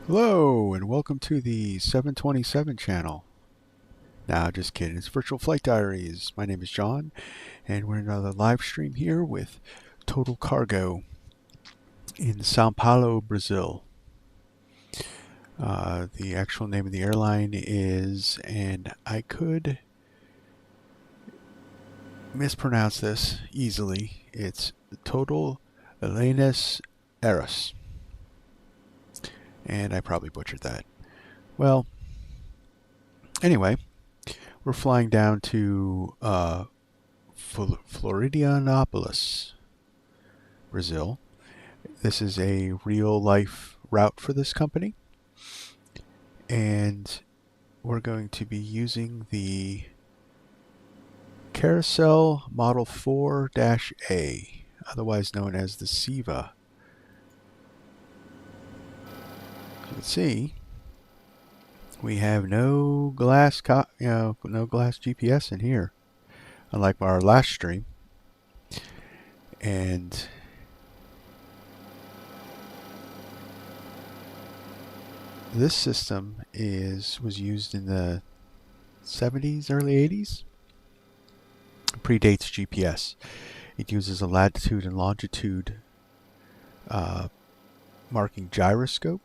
Hello and welcome to the 727 channel. Now, just kidding, it's Virtual Flight Diaries. My name is John and we're in another live stream here with Total Cargo in Sao Paulo, Brazil. The actual name of the airline is, and I could mispronounce this easily, it's Total Linhas Aereas. And I probably butchered that. Well, anyway, we're flying down to Florianópolis, Brazil. This is a real-life route for this company. And we're going to be using the Carousel Model 4-A, otherwise known as the CIVA. As you can see, we have no glass GPS in here, unlike our last stream. And this system was used in the 70s, early 80s. It predates GPS. It uses a latitude and longitude marking gyroscope,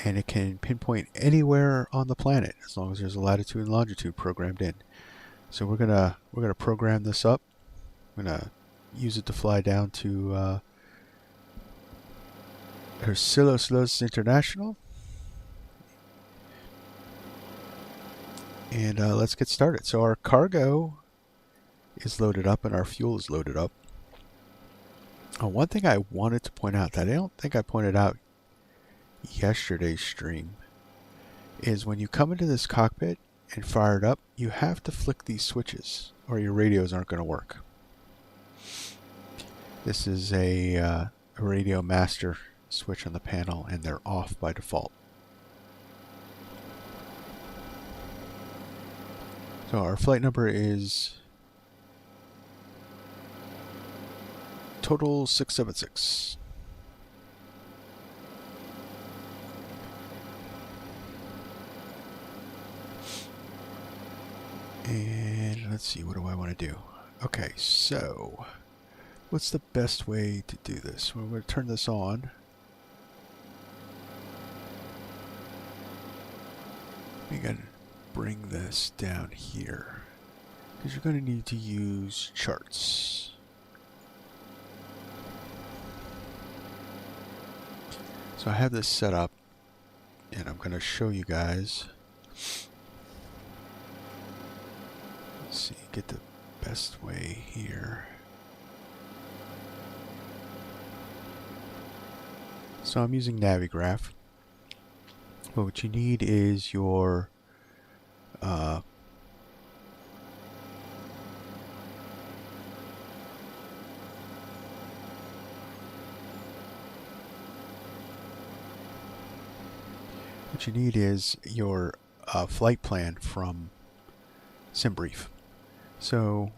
and it can pinpoint anywhere on the planet as long as there's a latitude and longitude programmed in. So we're gonna program this up. I'm gonna use it to fly down to Hercilio Luz International, and let's get started. So our cargo is loaded up and our fuel is loaded up. One thing I wanted to point out that I don't think I pointed out yesterday's stream is when you come into this cockpit and fire it up, you have to flick these switches or your radios aren't going to work. This is a radio master switch on the panel and they're off by default. So our flight number is Total 676. And let's see, what do I want to do? Okay, so what's the best way to do this? Well, we're going to turn this on. We're going to bring this down here because you're going to need to use charts. So I have this set up and I'm going to show you guys. Let's see, get the best way here. So I'm using Navigraph, but what you need is your flight plan from SimBrief. So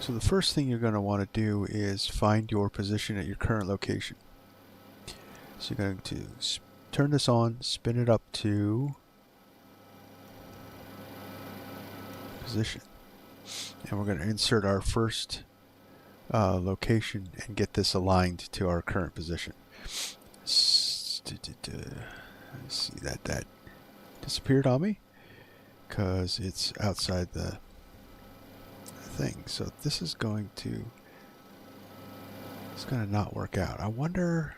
the first thing you're going to want to do is find your position at your current location. So you're going to turn this on, spin it up to position, and we're going to insert our first location and get this aligned to our current position. Let's see, that disappeared on me because it's outside the thing. So this is going to not work out. I wonder.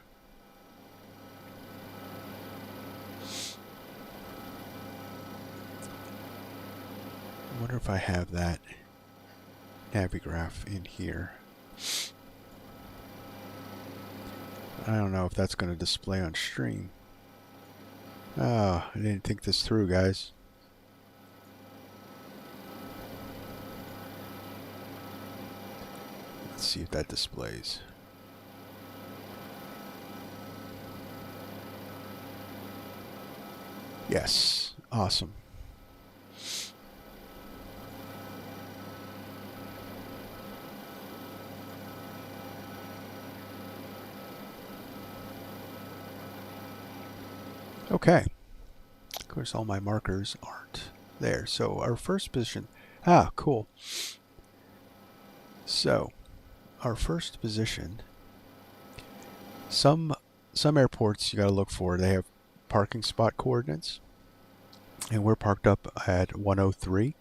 wonder if I have that navigraph in here. I don't know if that's going to display on stream. Oh, I didn't think this through, guys. Let's see if that displays. Yes, awesome. Okay. Of course, all my markers aren't there. So our first position, cool. So our first position, some airports you got to look for, they have parking spot coordinates, and we're parked up at 103.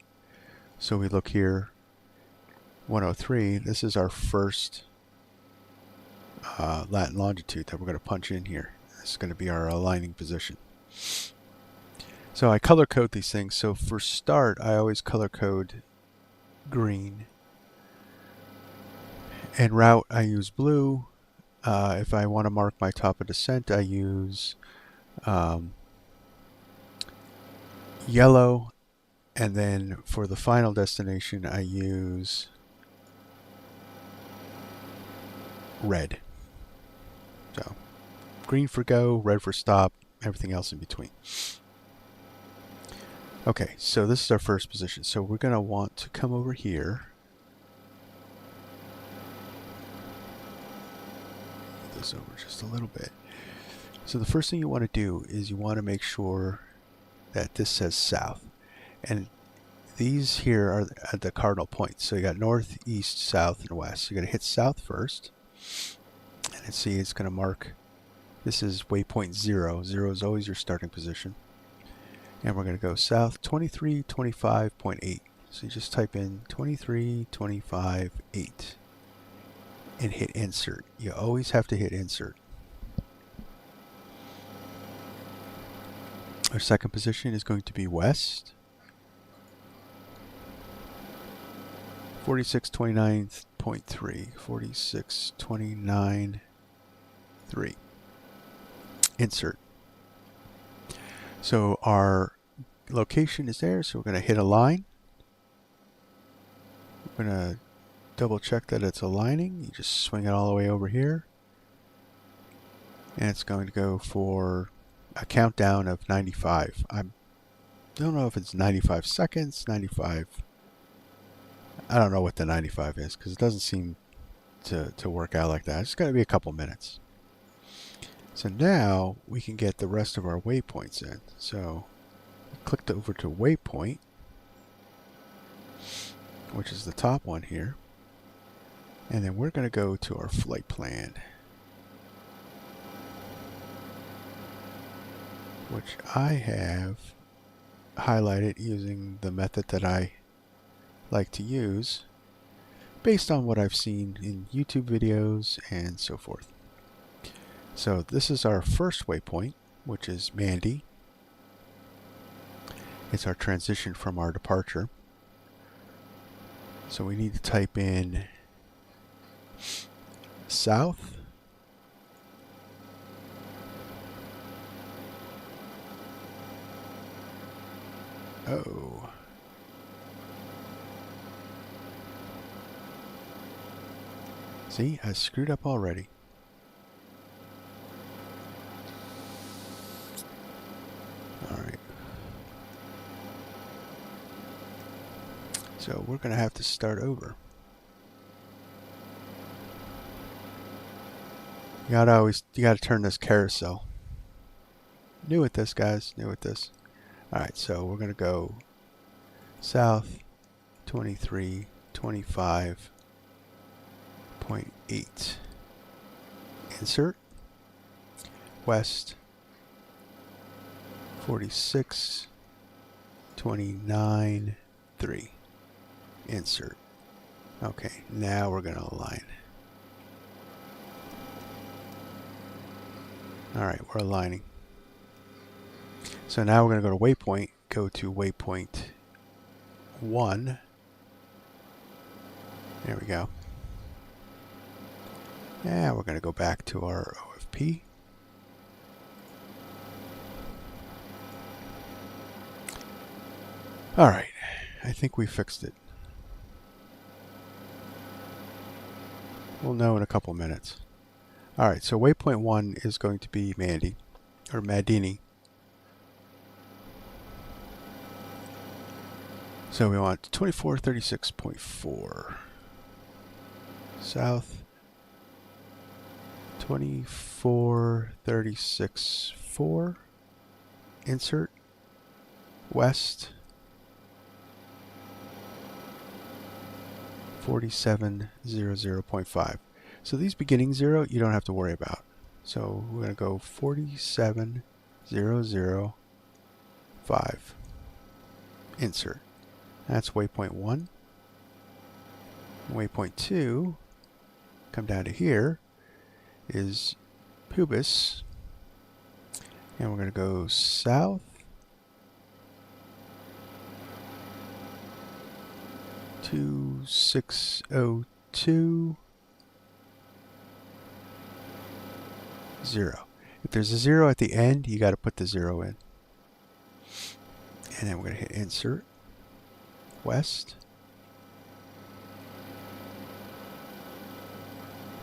So we look here, 103. This is our first lat and longitude that we're going to punch in here. This is going to be our aligning position. So I color code these things. So for start, I always color code green. And route, I use blue. If I want to mark my top of descent, I use yellow. And then for the final destination, I use red. So green for go, red for stop, everything else in between. Okay, so this is our first position. So we're going to want to come over here. Move this over just a little bit. So the first thing you want to do is you want to make sure that this says south. And these here are at the cardinal points. So you got north, east, south, and west. So you're going to hit south first. And see, it's going to mark, this is waypoint 0. 0 is always your starting position. And we're going to go south 2325.8. So you just type in 2325.8 and hit insert. You always have to hit insert. Our second position is going to be west. 4629.3. 4629.3. Insert. So our location is there, so we're going to hit align. We're going to double check that it's aligning. You just swing it all the way over here. And it's going to go for a countdown of 95. I don't know if it's 95 seconds, 95. I don't know what the 95 is because it doesn't seem to work out like that. It's going to be a couple minutes. So now we can get the rest of our waypoints in. So click over to waypoint, which is the top one here. And then we're going to go to our flight plan, which I have highlighted using the method that I like to use based on what I've seen in YouTube videos and so forth. So this is our first waypoint, which is Mandy. It's our transition from our departure. So we need to type in south. Oh. See, I screwed up already. Alright. So we're going to have to start over. You gotta turn this carousel. New at this, guys. New at this. Alright, so we're going to go south 2325.8. Insert. West 4629.3. Insert. Okay, now we're going to align. Alright, we're aligning. So now we're going to go to waypoint, 1. There we go. And we're going to go back to our OFP. All right, I think we fixed it. We'll know in a couple minutes. All right, so waypoint 1 is going to be Mandy, or Madini. So we want 2436.4 south, 2436.4, insert, west, 4700.5. So these beginning 0 you don't have to worry about. So we're going to go 4700.5, insert. That's waypoint 1. Waypoint 2, come down to here, is Pubis. And we're going to go south, 2602, 0. If there's a 0 at the end, you got to put the 0 in. And then we're going to hit insert, west,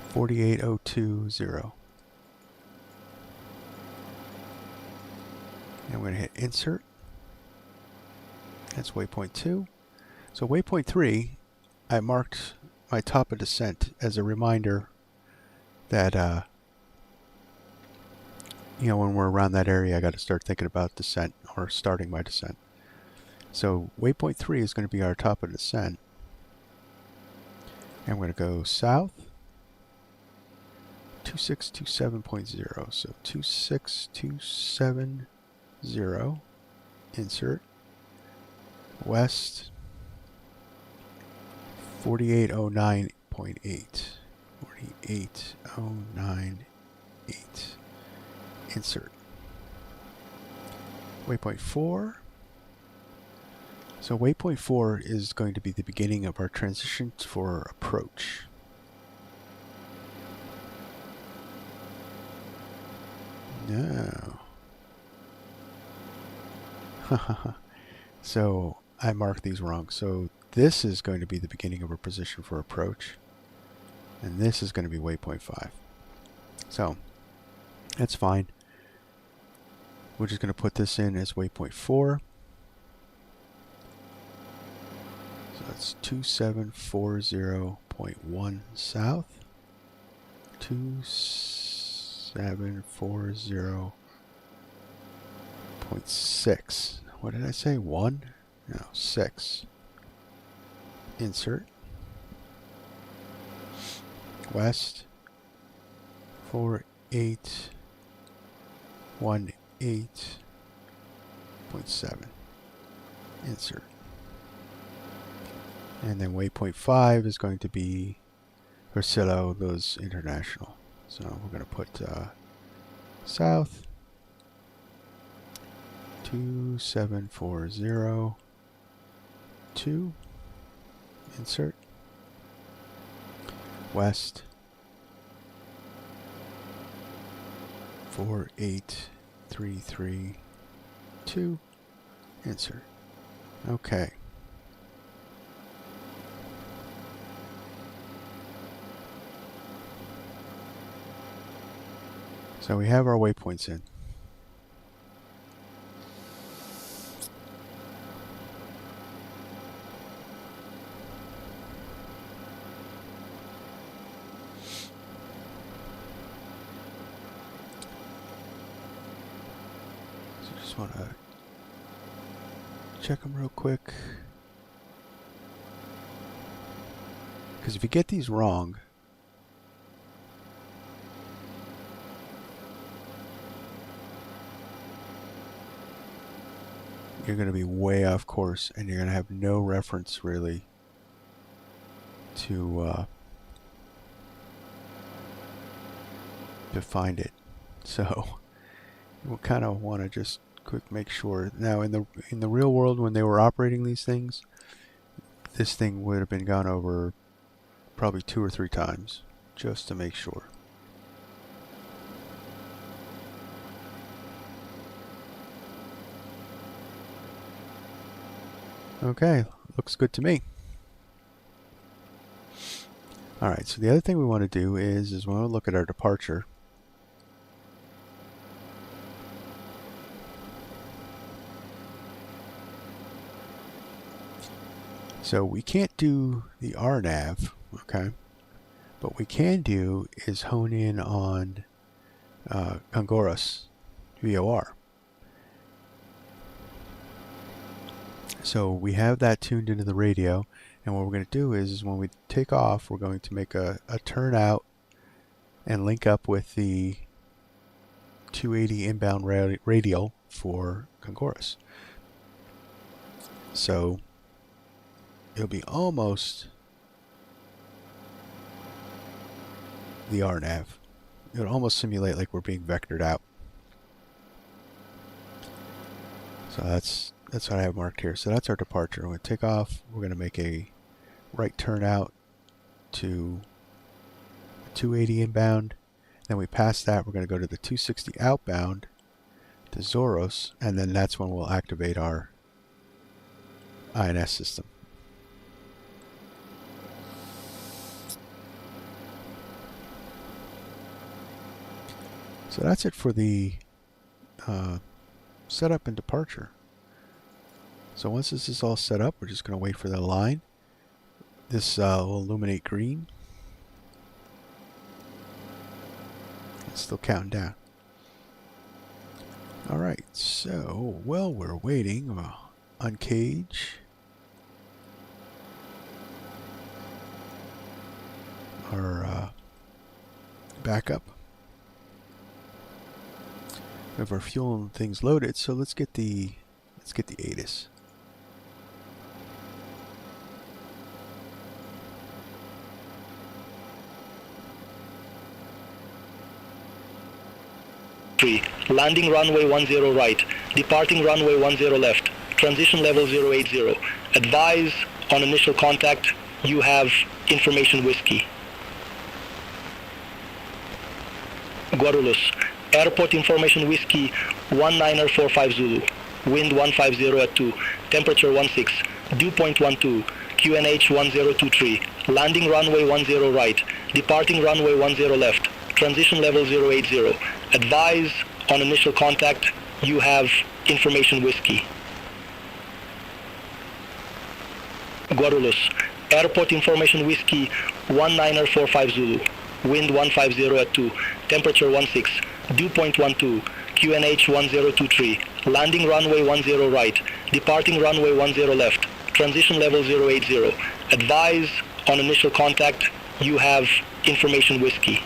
48020. And we're going to hit insert. That's waypoint 2. So waypoint 3, I marked my top of descent as a reminder that you know, when we're around that area, I got to start thinking about descent, or starting my descent. So waypoint 3 is going to be our top of descent. And we're going to go south, 2627.0. So 2627.0, insert, west, 4809.8. 4809.8. Insert. Waypoint 4. So waypoint 4 is going to be the beginning of our transition for approach. No. So I marked these wrong. So this is going to be the beginning of our position for approach. And this is going to be waypoint 5. So that's fine. We're just going to put this in as waypoint 4. So that's 2740.1 south. 2740.6. What did I say? 1? No, 6. Insert. West. 4818.7. Insert. And then waypoint 5 is going to be Hercilio Luz International. So we're going to put south, 27402, insert, west, 48332, insert. Okay. So we have our waypoints in. So just want to check them real quick. Because if you get these wrong, you're going to be way off course, and you're going to have no reference really to find it. So we'll kind of want to just quick make sure. Now in the real world, when they were operating these things, this thing would have been gone over probably 2 or 3 times just to make sure. Okay, looks good to me. Alright, so the other thing we want to do is we want to look at our departure. So we can't do the RNAV, okay? What we can do is hone in on Congoras VOR. So we have that tuned into the radio, and what we're going to do is when we take off, we're going to make a turn out and link up with the 280 inbound radial for Congoras. So it'll be almost the RNAV. It'll almost simulate like we're being vectored out. So that's what I have marked here. So that's our departure. We're going to take off. We're going to make a right turn out to 280 inbound. Then we pass that. We're going to go to the 260 outbound to Zoros, and then that's when we'll activate our INS system. So that's it for the setup and departure. So once this is all set up, we're just going to wait for the line. This will illuminate green. It's still counting down. Alright, so while we're waiting, uncage our backup. We have our fuel and things loaded, so let's get the ATIS. Landing runway 10 right, departing runway 10 left, transition level 080. Advise on initial contact, you have information whiskey. Guarulhos, airport information whiskey 1945 Zulu, wind 150 at 2, temperature 16, dew point 12, QNH 1023, landing runway 10 right, departing runway 10 left, transition level 080. Advise on initial contact, you have information whiskey. Guarulhos, airport information whiskey 1945 Zulu, wind 150 at 2, temperature 16, dew point 12, QNH 1023, landing runway 10 right, departing runway 10 left, transition level 080. Advise on initial contact, you have information whiskey.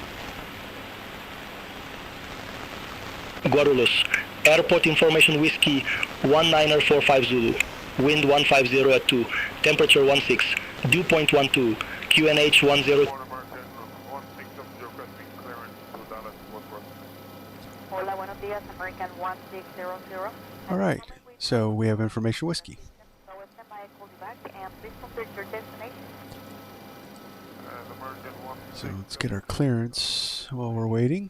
Guarulhos, airport information whiskey 1945 Zulu, wind 150 at 2, temperature 16, dew point 12, QNH 10. Hola, buenos días, American 1600. All right, so we have information whiskey. So stand by, call you back, and please complete your destination. So let's get our clearance while we're waiting.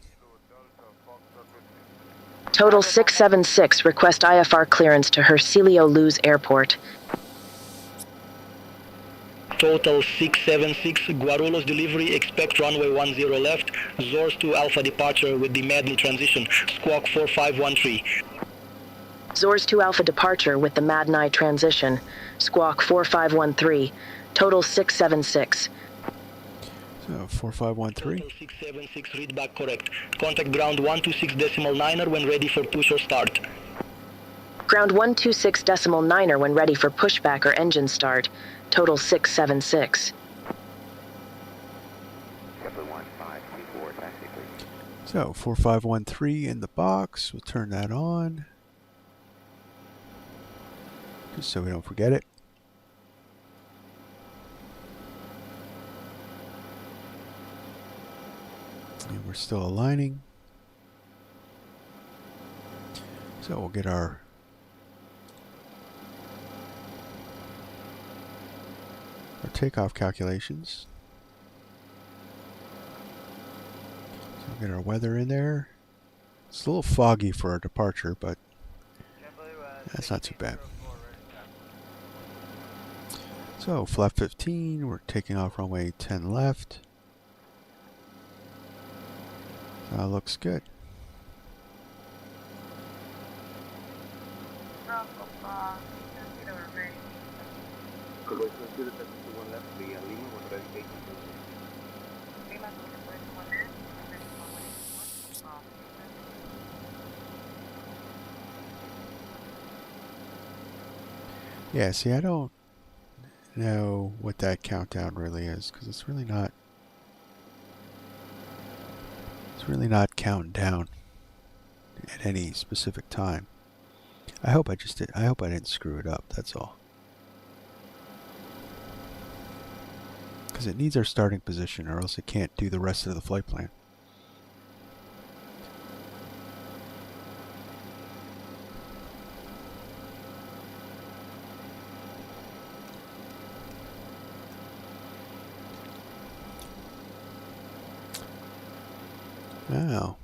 Total 676, request IFR clearance to Hercilio Luz Airport. Total 676, Guarulhos delivery, expect runway 10 left, Zors to Alpha departure with the Madney transition, squawk 4513. Zors to Alpha departure with the Madney transition, squawk 4513, total 676. So 4513. Total 676, read back correct. Contact ground 126.9er when ready for push or start. Ground 126.9er when ready for pushback or engine start, total 676. So 4513 in the box. We'll turn that on, just so we don't forget it. And we're still aligning. So we'll get our takeoff calculations. So we'll get our weather in there. It's a little foggy for our departure, but that's not too bad. So flap 15, we're taking off runway 10 left. That looks good. Yeah, see, I don't know what that countdown really is, because it's really not counting down at any specific time. I hope I didn't screw it up, that's all. Because it needs our starting position, or else it can't do the rest of the flight plan. Oh.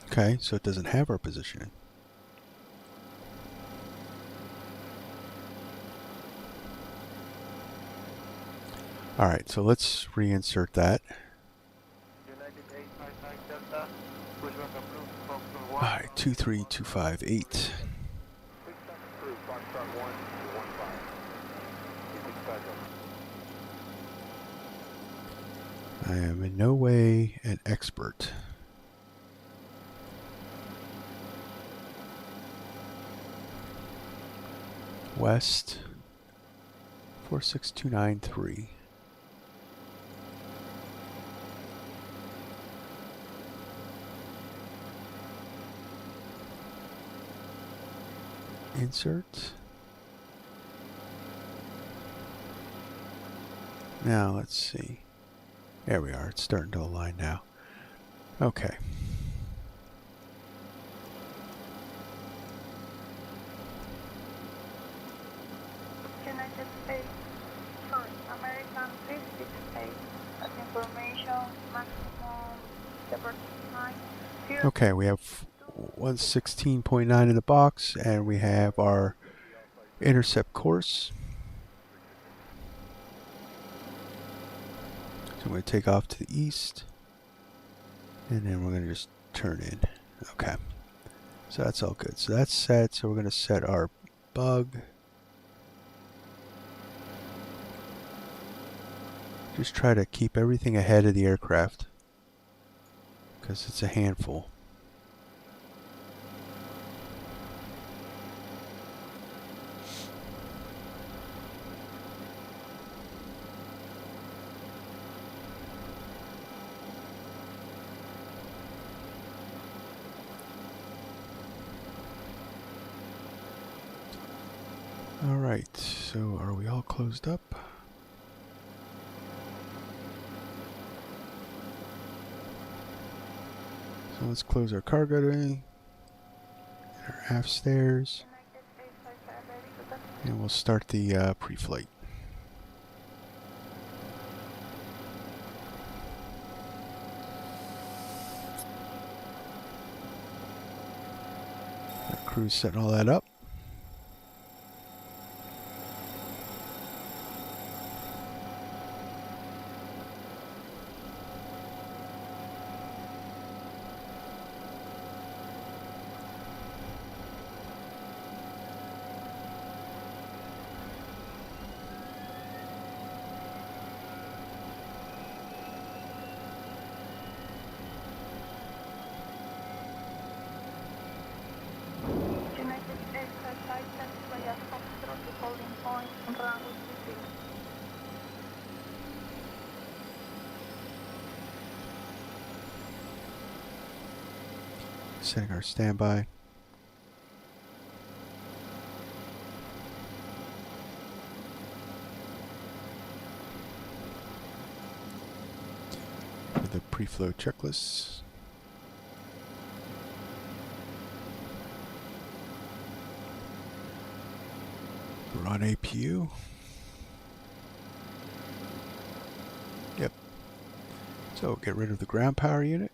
Okay, so it doesn't have our positioning. Alright, so let's reinsert that. Alright, 23258. I am in no way an expert. West 46293. Insert. Now let's see. There we are. It's starting to align now. Okay. United States, sorry, American 368, as information, maximum departure time. Okay, we have 116.9 in the box, and we have our intercept course. So I'm going to take off to the east, and then we're going to just turn in. Okay, so that's all good. So that's set, so we're going to set our bug. Just try to keep everything ahead of the aircraft, because it's a handful. Alright, so are we all closed up? So let's close our cargo bay, our aft stairs, and we'll start the pre-flight. The crew's setting all that up. Setting our standby. For the pre-flow checklists. We're on APU. So get rid of the ground power unit.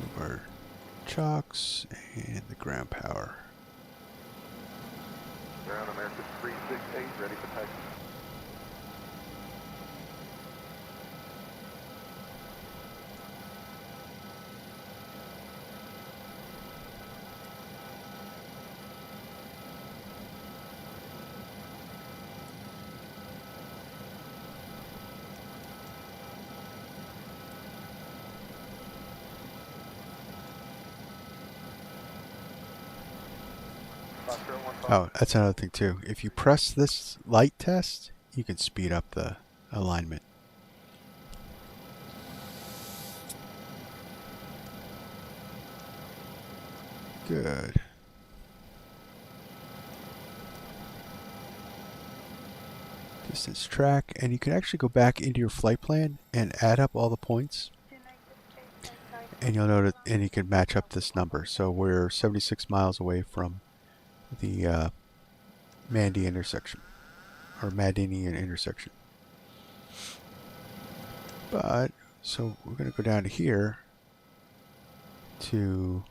Move our chocks and the ground power. Ground America 368, ready for taxi. Oh, that's another thing too. If you press this light test, you can speed up the alignment. Good. Distance track, and you can actually go back into your flight plan and add up all the points. And you'll notice, and you can match up this number. So we're 76 miles away from the Mandy intersection, or Madinian intersection. But, so we're going to go down to here to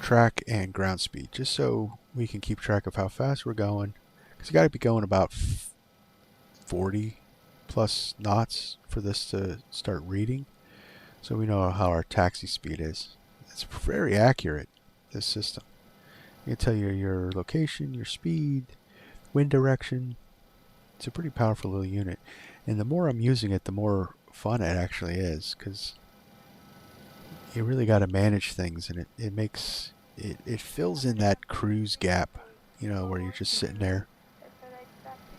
track and ground speed, just so we can keep track of how fast we're going. Because you got to be going about 40 plus knots for this to start reading, so we know how our taxi speed is. It's very accurate, this system. It can tell you your location, your speed, wind direction. It's a pretty powerful little unit, and the more I'm using it, the more fun it actually is, because you really got to manage things, and it makes it fills in that cruise gap, you know, where you're just sitting there.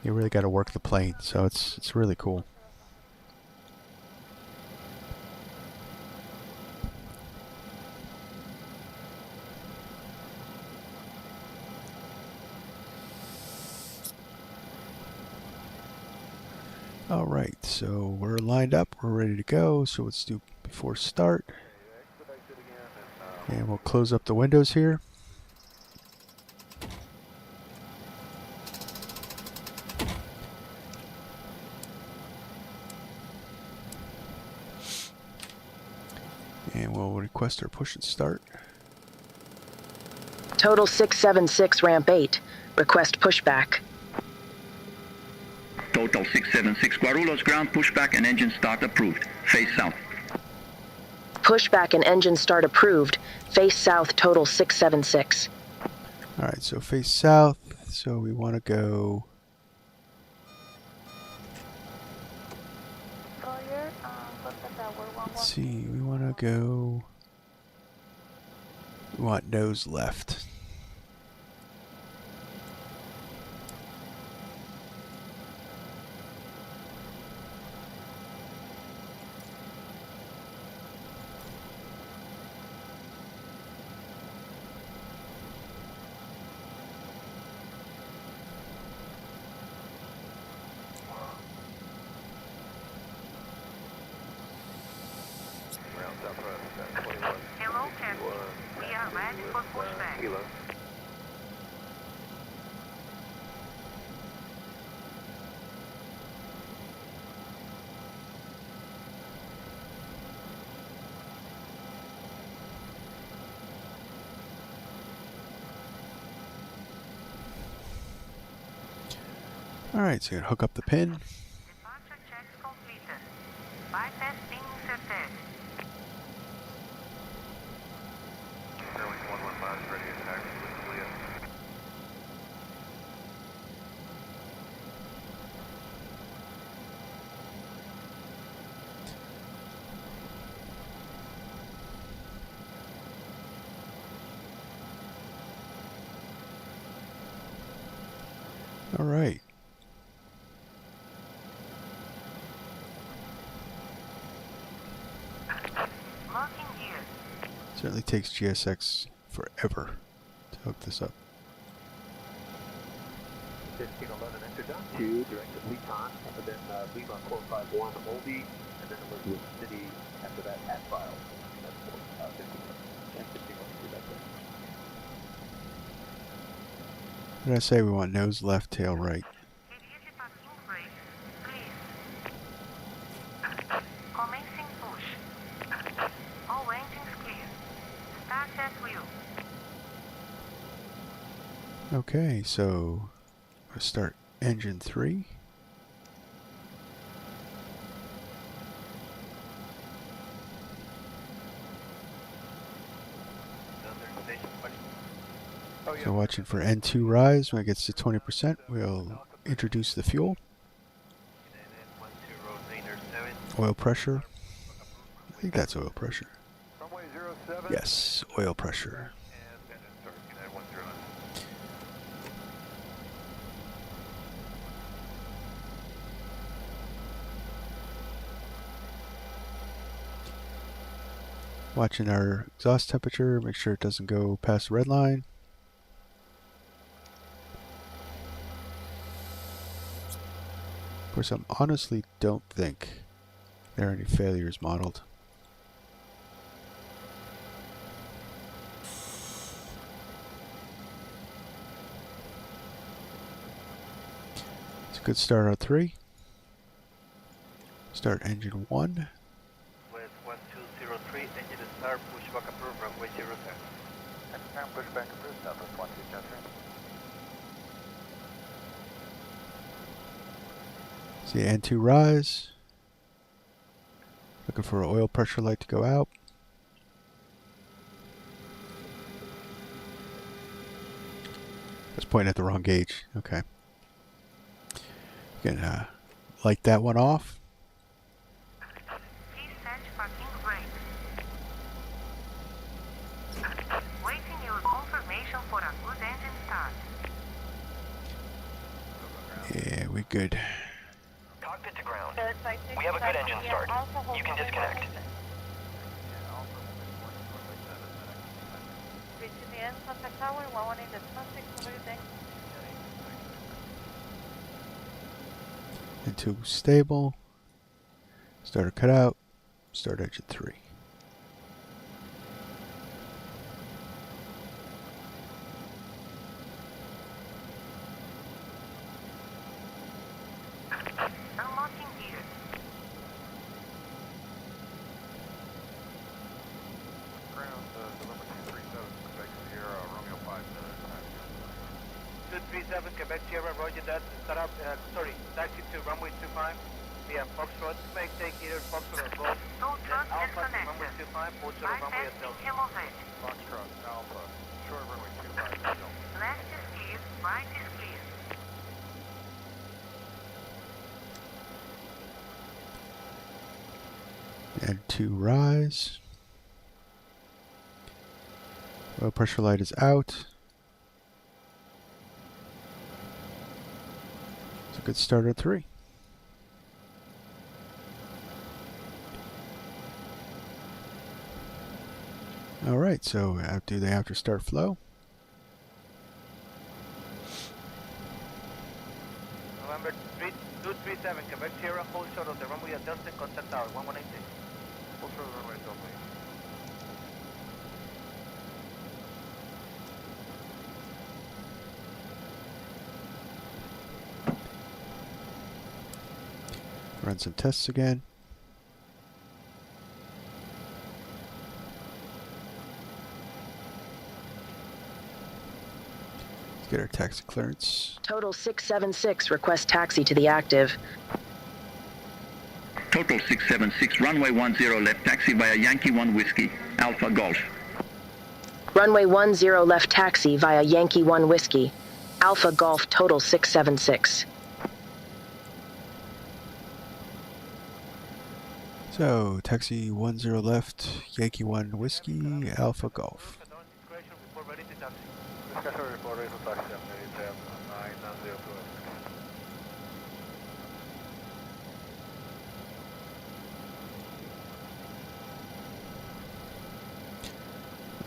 You really got to work the plane, so it's really cool. All right, so we're lined up, we're ready to go. So let's do before start, and we'll close up the windows here. And we'll request our push and start. Total 676, ramp 8. Request pushback. Total 676, Guarulhos ground pushback and engine start approved. Face south. Pushback and engine start approved. Face south, total 676. All right, so face south. So we want to go. Let's see, we want to go. We want nose left. Hello, Captain. We are ready for pushback. All right, so you're gonna hook up the pin. Departure checks completed. Bypass pin inserted. Airlines 115 is ready to taxi with Leah. All right. Locking gear. Certainly takes GSX forever to hook this up. 1511 enter down to directed Leton, and then Lima 451 Oldie, and then Elizabeth City after that at file. That's 15. What did I say? We want nose left, tail right. Dirige parking brake, please. Commencing push. All engines clear. Start at wheel. Okay, so let's start engine 3. So watching for N2 rise. When it gets to 20%, we'll introduce the fuel. Oil pressure. I think that's oil pressure. Yes, oil pressure. Watching our exhaust temperature, make sure it doesn't go past the red line. Of course, I honestly don't think there are any failures modeled. It's a good start on 3. Start engine 1. West 1203, engine start, pushback approved, runway 07. Confirm pushback approved, Southwest 1203. See N2 rise. Looking for an oil pressure light to go out. I was pointing at the wrong gauge. Okay. Gonna light that one off. Please set parking brake. Waiting your confirmation for a good engine start. Yeah, we good. Cockpit to ground. We have a good engine start. You can disconnect. Reaching the end of the tower, warning the traffic moving. N2 stable. Starter cut out. Start engine 3. Unlocking gear. Ground, November 237, Quebec Sierra, Romeo 5. 237, Quebec Sierra, roger that. Start up, taxi to runway 25 via Foxtrot. May take either Foxtrot or Golf. Tow truck Alpha to runway disconnected. 25, Montoro runway at Bypass Delta. removed. Foxtrot, Alpha, short runway 25, Delta. Left is clear, right is clear. N2 rise. Oil pressure light is out. It's a good start at 3. Alright, so do the after start flow. November 237, Quebec Sierra, hold short of the runway at Delta, contact tower, 1186. Hold short of the runway at Delta. Run some tests again. Let's get our taxi clearance. Total 676, request taxi to the active. Total 676, runway 10 left, taxi via Yankee 1 Whiskey, Alpha Golf. Runway 10 left taxi via Yankee 1 Whiskey. Alpha Golf, total 676. So, taxi 10 left, Yankee 1 Whiskey, Alpha Golf. Discussion report ready for taxi, 990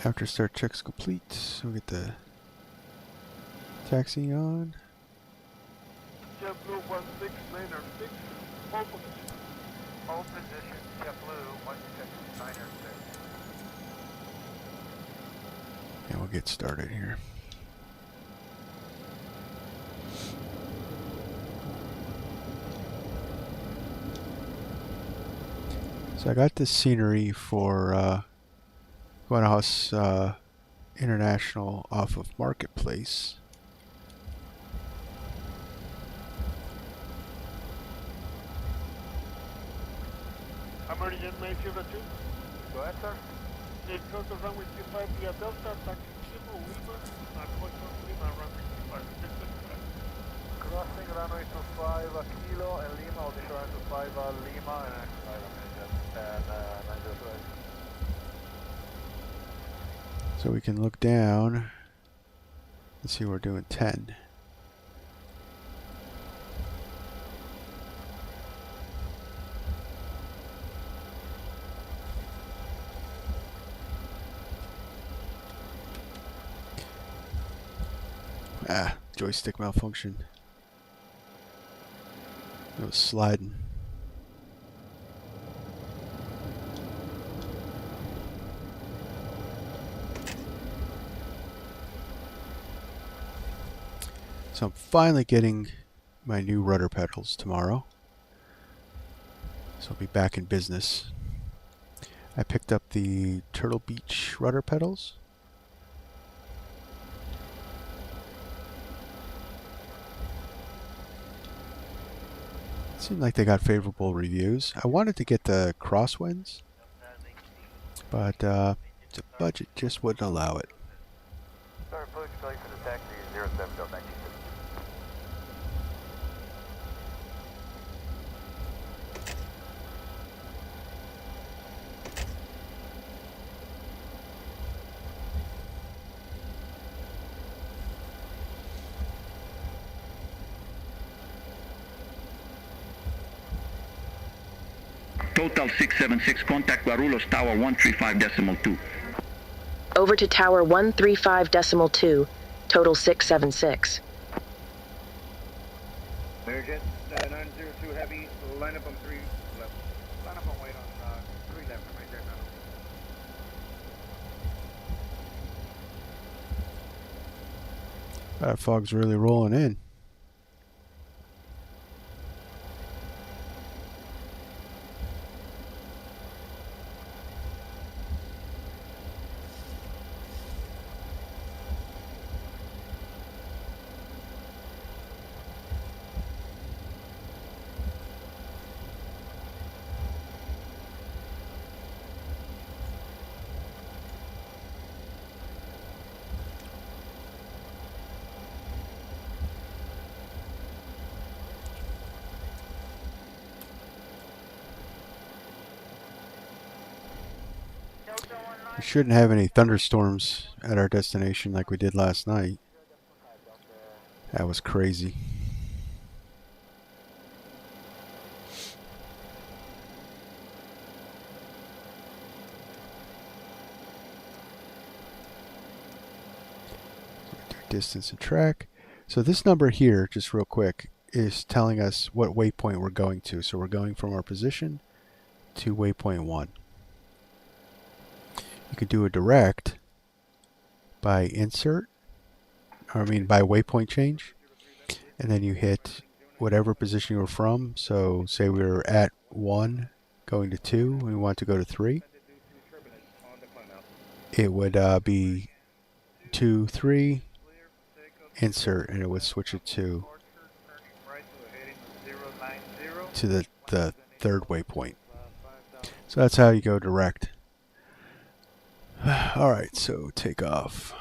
After start checks complete, we'll get the taxi on. JetBlue 16, Liner 6, hold position. Hold position, JetBlue 16, Liner 6. And we'll get started here. So I got this scenery for Guarulhos International off of Marketplace. American Mayfield 2. Go ahead, sir. Close to runway 25 via Delta, taxi Lima, Control Lima, runway 25. Crossing runway 25 Kilo and Lima, audition runway 25 Lima and and 902. So we can look down and see we're doing 10. Ah, joystick malfunction. It was sliding. So I'm finally getting my new rudder pedals tomorrow. So I'll be back in business. I picked up the Turtle Beach rudder pedals. Seemed like they got favorable reviews. I wanted to get the crosswinds, but the budget just wouldn't allow it. Sir, please for the taxi 07096. Total 676, contact Guarulhos Tower 135.2. Over to Tower 135.2, total 676. Learjet 902 Heavy, line up on 3 left. Line up on white on 3 left, right there now. That fog's really rolling in. We shouldn't have any thunderstorms at our destination like we did last night. That was crazy. Distance and track. So this number here, just real quick, is telling us what waypoint we're going to. So we're going from our position to waypoint 1. You could do a direct by insert, or by waypoint change, and then you hit whatever position you were from. So say we were at 1 going to 2, and we want to go to 3. It would be 2, 3, insert, and it would switch it to the third waypoint. So that's how you go direct. Alright, so take off.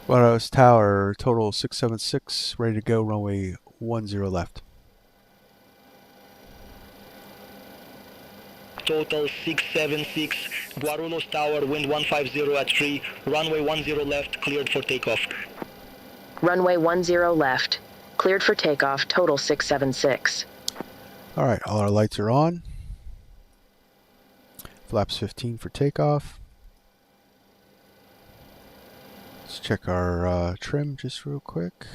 Guarulhos Tower, total 676, ready to go, runway 10 left. Total 676, Guarulhos Tower, wind 150 at 3, runway 10 left, cleared for takeoff. Runway 10 left, cleared for takeoff, total 676. Alright, all our lights are on. Flaps 15 for takeoff. Let's check our trim just real quick.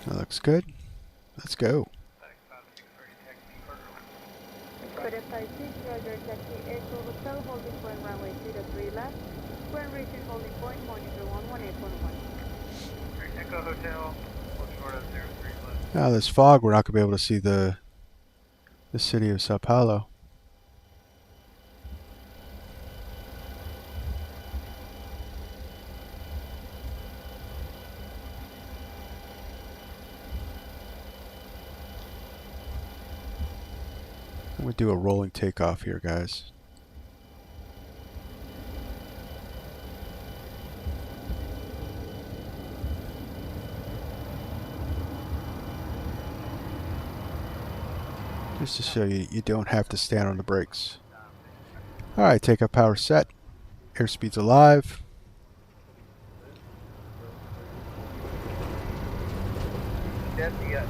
That looks good. Let's go. holding point, monitor 118.1. Echo Hotel, hold short of 03 left. Now this fog, we're not going to be able to see the city of Sao Paulo. I'm going to do a rolling takeoff here, guys. Just to show you, you don't have to stand on the brakes. Alright, takeoff power set. Airspeed's alive. That's the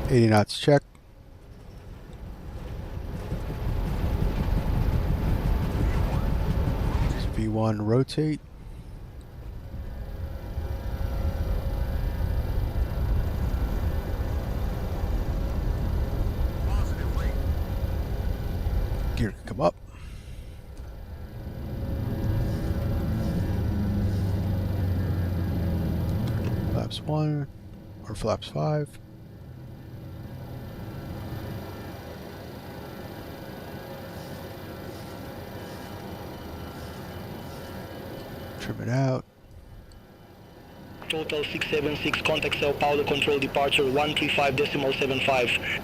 80 knots check. V1 rotate. Gear can come up. Flaps 1 or flaps 5. Trim it out. Total 676, contact Sao Paulo, control departure 135.75.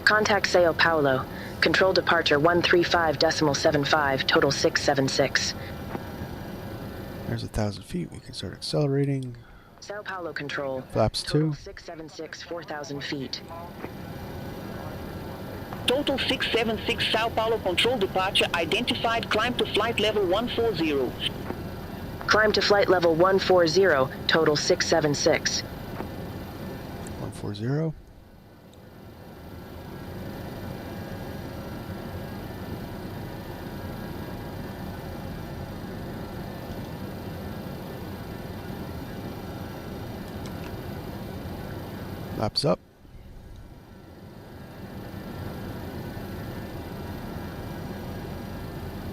Contact Sao Paulo. Control departure 135.75, total 676. There's 1,000 feet. We can start accelerating. Sao Paulo control. Flaps 2. Total 676, 4,000 feet. Total 676 Sao Paulo control departure identified. Climb to flight level 140. Climb to flight level 140, total 676. 140. Flaps up.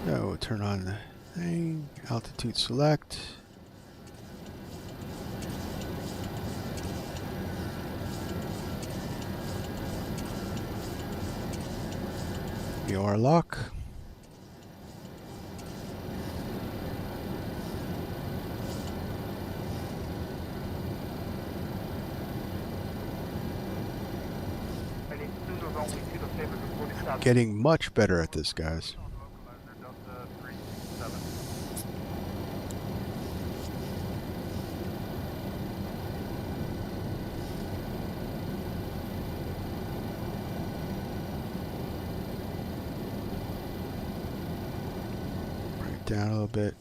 So turn on the thing. Altitude select. VOR lock. Getting much better at this, guys. Bring it down a little bit.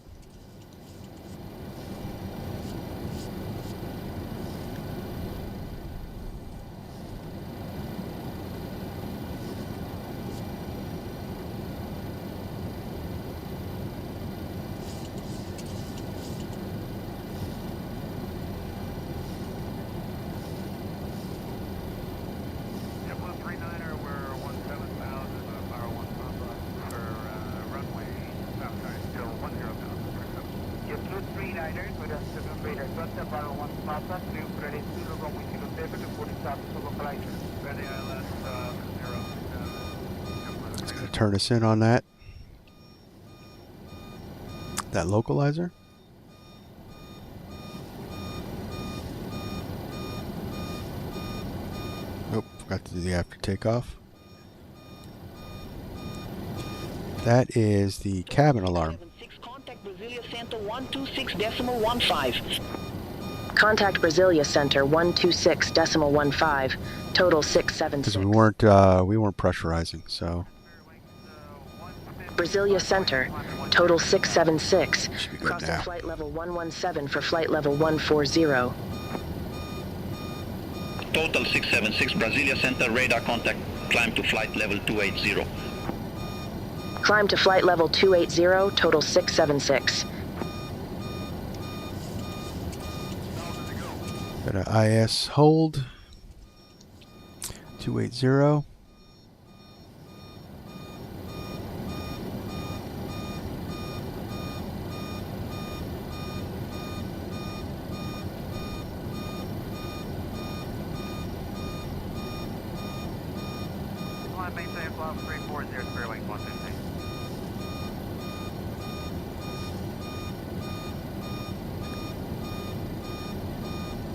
It's going to turn us in on that localizer. Nope, forgot to do the after takeoff. That is the cabin alarm. Contact Brasilia Center 126.15. Contact Brasilia Center 126.15, total 676. Because we weren't pressurizing, so. Brasilia Center, total 676. Should be good Crossing now. flight level 117 for flight level 140. Total 676 Brasilia Center, radar contact, climb to flight level 280. Climb to flight level 280, total 676. Got an IS hold. 280. maintain flight 340, clear wing 150.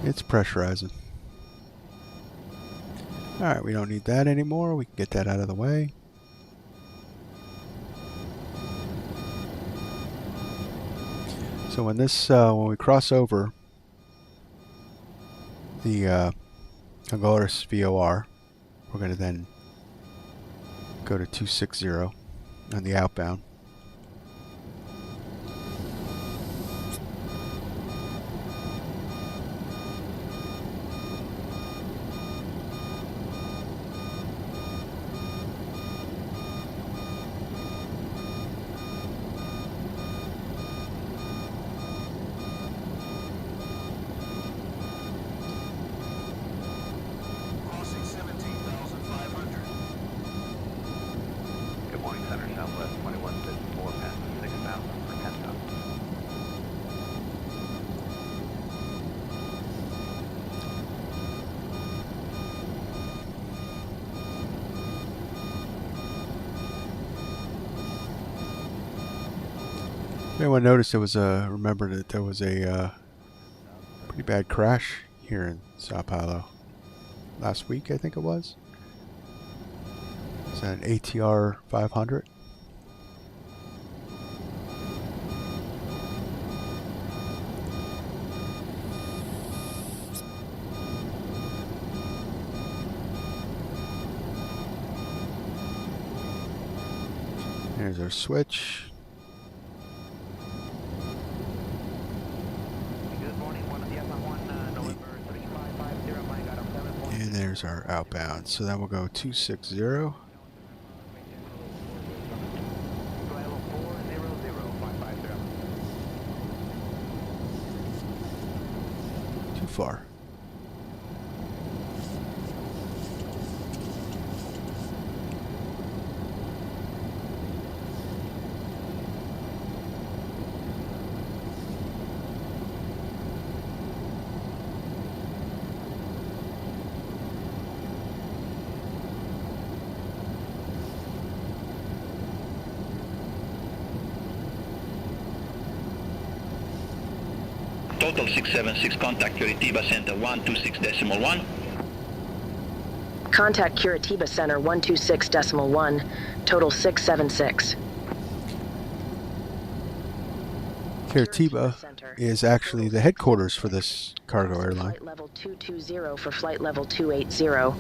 It's pressurizing. Alright, we don't need that anymore. We can get that out of the way. So when this, when we cross over the Guarulhos VOR, we're going to then go to 260 on the outbound. Anyone noticed there was remember that there was a pretty bad crash here in Sao Paulo last week, I think it was. It's an ATR 500. There's our switch. And there's our outbound. So then we'll go 260. Too far. Total 676, contact Curitiba Center 126.1. Contact Curitiba Center 126.1, total 676. Curitiba is actually the headquarters for this cargo airline. Flight level 220 for flight level 280.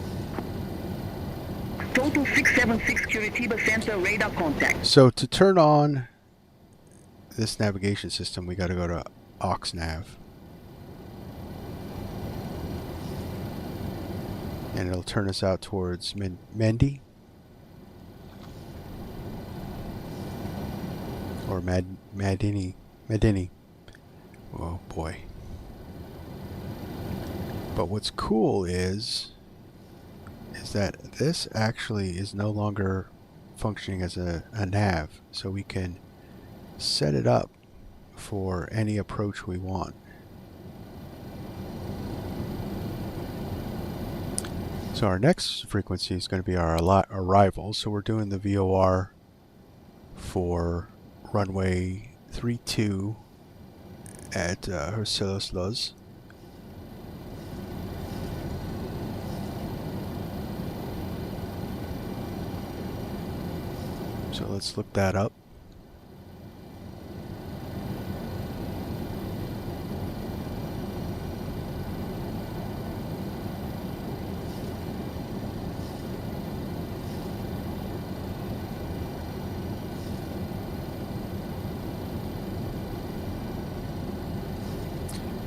Total 676 Curitiba Center radar contact. So to turn on this navigation system, we got to go to AuxNav. And it'll turn us out towards Mendi. Or Madini. Oh boy. But what's cool is that this actually is no longer functioning as a nav. So we can set it up for any approach we want. So our next frequency is going to be our arrival. So we're doing the VOR for runway 32 at Hercilio Luz. So let's look that up.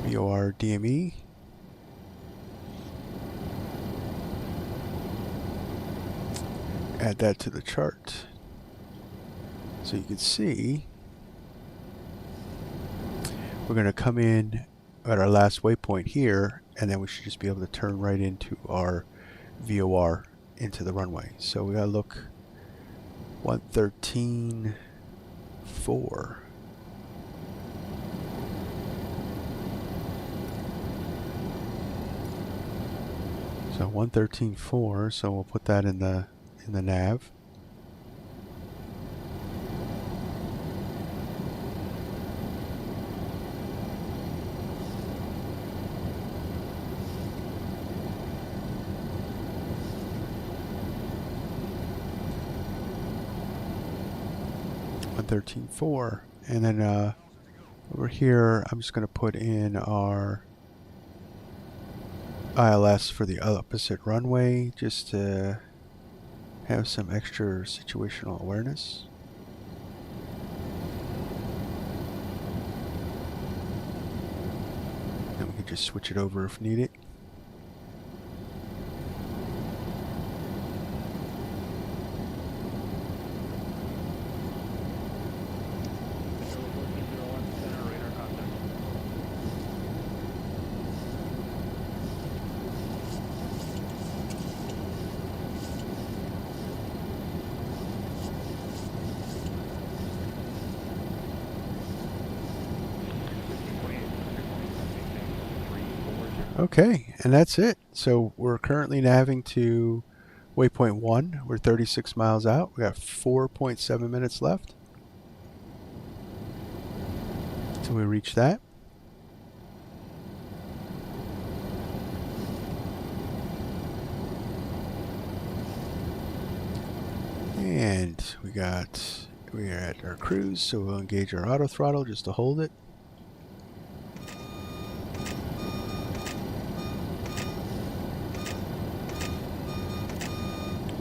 VOR DME. Add that to the chart. So you can see we're going to come in at our last waypoint here, and then we should just be able to turn right into our VOR into the runway. So we got to look 113.4. So 113.4, so we'll put that in the in the nav. .113.4, and then over here I'm just going to put in our ILS for the opposite runway just to have some extra situational awareness. And we can just switch it over if needed. Okay, and that's it. So we're currently naviging to waypoint 1. We're 36 miles out. We got 4.7 minutes left till we reach that. And we are at our cruise, so we'll engage our auto throttle just to hold it.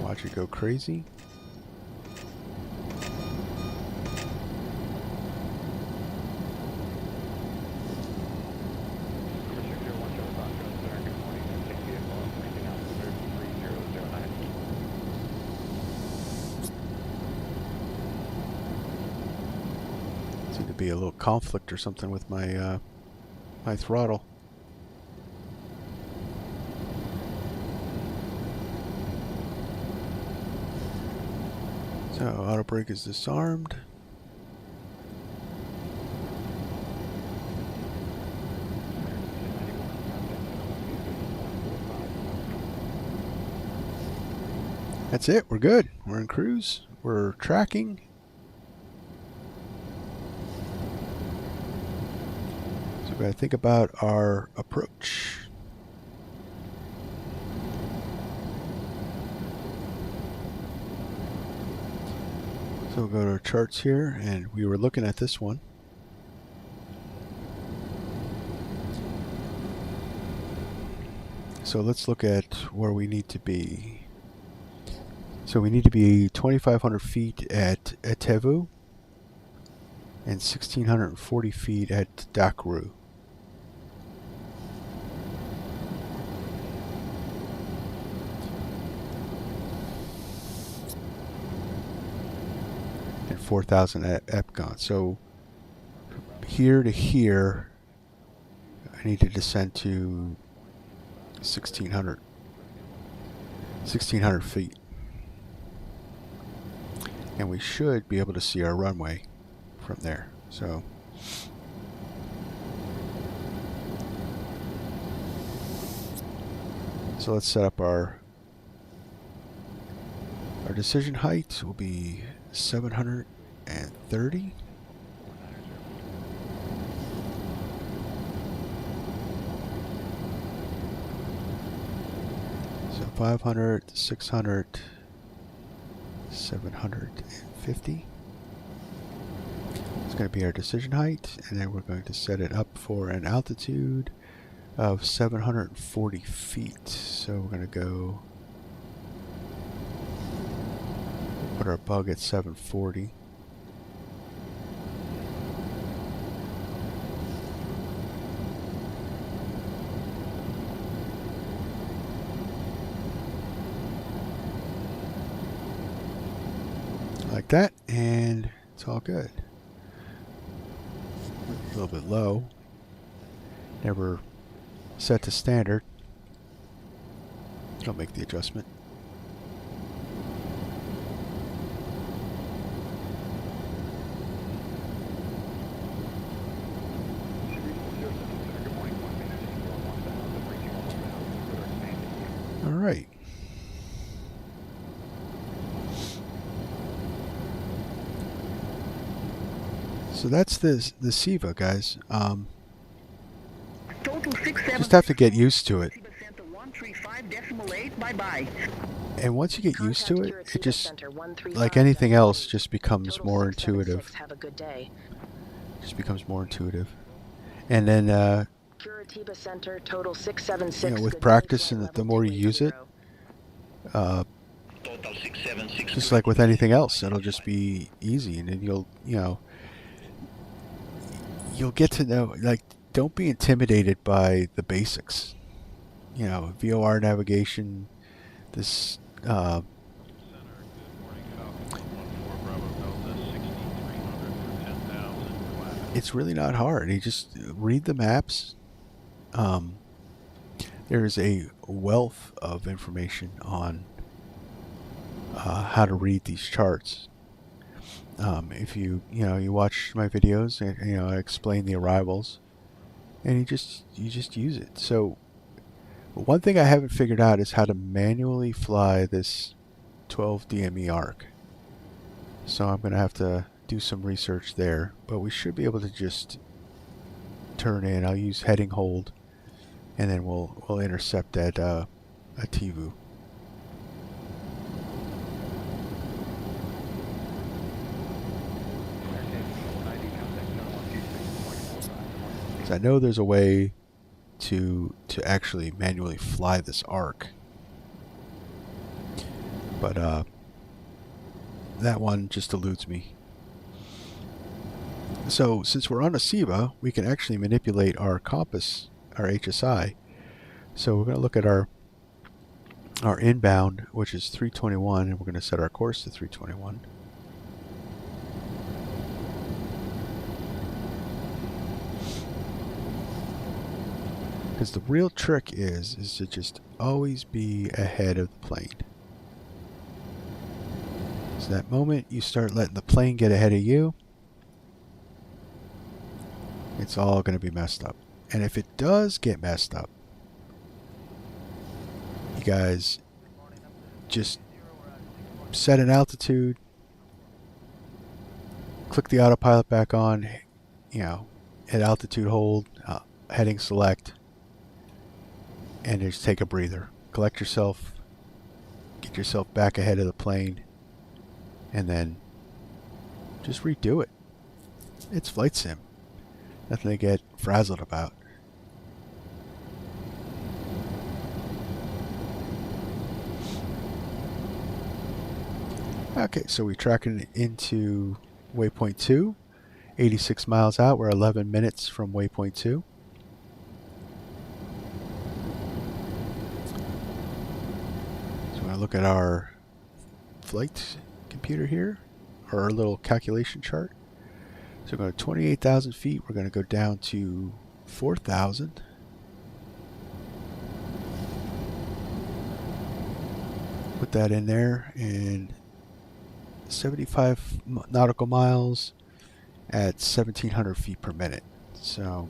Watch it go crazy. Seemed to be a little conflict or something with my my throttle. So auto brake is disarmed. That's it. We're good. We're in cruise. We're tracking. So we got to think about our approach. So we'll go to our charts here, and we were looking at this one. So let's look at where we need to be. So we need to be 2,500 feet at Etevu and 1,640 feet at Dakru. And 4,000 at Epcot. So here to here, I need to descend to 1,600 feet. And we should be able to see our runway from there. So let's set up our decision height will be 730. So 500, 600, 750. It's going to be our decision height, and then we're going to set it up for an altitude of 740 feet. So we're going to go put our bug at 740. Like that, and it's all good. A little bit low. Never set to standard. I'll make the adjustment. All right. So that's the CIVA, guys. Total 67. Just have to get used to it. CIVA Center 135.8, bye-bye. And once you get used to it, Contact it Curitiba just, Center 135 like anything else, Delta just becomes Total more 676, intuitive. Have a good day. Just becomes more intuitive. And then, Curitiba Center, total 676. you know, with good day, practice flight and the level more you 28 use it, Total 676. just like with anything else, it'll just be easy, and then you'll get to know, like, don't be intimidated by the basics. You know, VOR navigation, this, it's really not hard. You just read the maps. There is a wealth of information on how to read these charts. If you watch my videos, and I explain the arrivals, and you just use it. So one thing I haven't figured out is how to manually fly this 12 DME arc. So I'm going to have to do some research there, but we should be able to just turn in. I'll use heading hold, and then we'll intercept at a TVU. Because I know there's a way to actually manually fly this arc, but that one just eludes me. So since we're on a CIVA, we can actually manipulate our compass, our HSI. So we're going to look at our inbound, which is 321, and we're going to set our course to 321. Because the real trick is to just always be ahead of the plane. So that moment you start letting the plane get ahead of you, it's all going to be messed up. And if it does get messed up, you guys just set an altitude, click the autopilot back on, hit altitude hold, heading select, and just take a breather. Collect yourself, get yourself back ahead of the plane, and then just redo it. It's flight sim. Nothing to get frazzled about. Okay, so we're tracking into waypoint 2, 86 miles out. We're 11 minutes from waypoint 2. So we're going to look at our flight computer here, or our little calculation chart. So we're going to 28,000 feet. We're going to go down to 4,000. Put that in there, and 75 nautical miles at 1,700 feet per minute. So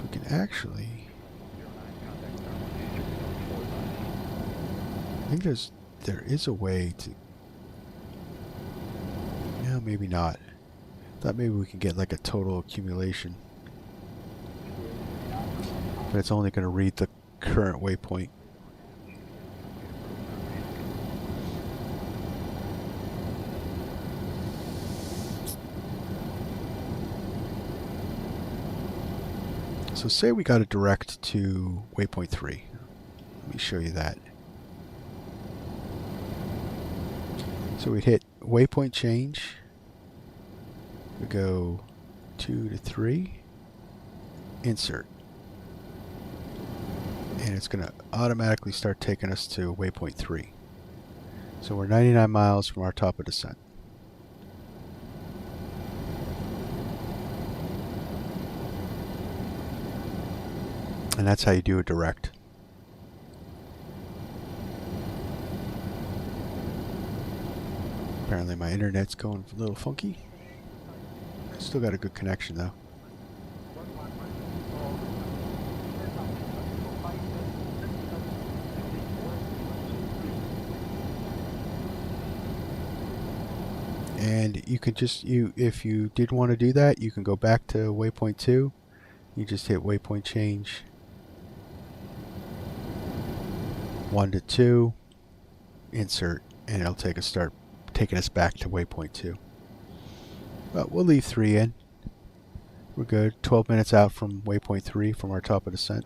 we can actually, I think there is a way to, no, maybe not. Thought maybe we can get like a total accumulation, but it's only going to read the current waypoint. So say we got a direct to waypoint 3. Let me show you that. So we'd hit waypoint change. We go 2 to 3, insert, and it's going to automatically start taking us to waypoint 3. So we're 99 miles from our top of descent. And that's how you do a direct. Apparently my internet's going a little funky. Still got a good connection though. And you could just, if you did want to do that, you can go back to waypoint 2. You just hit waypoint change 1 to 2, insert, and it'll start taking us back to waypoint 2. But we'll leave 3 in. We're good. 12 minutes out from waypoint 3 from our top of descent.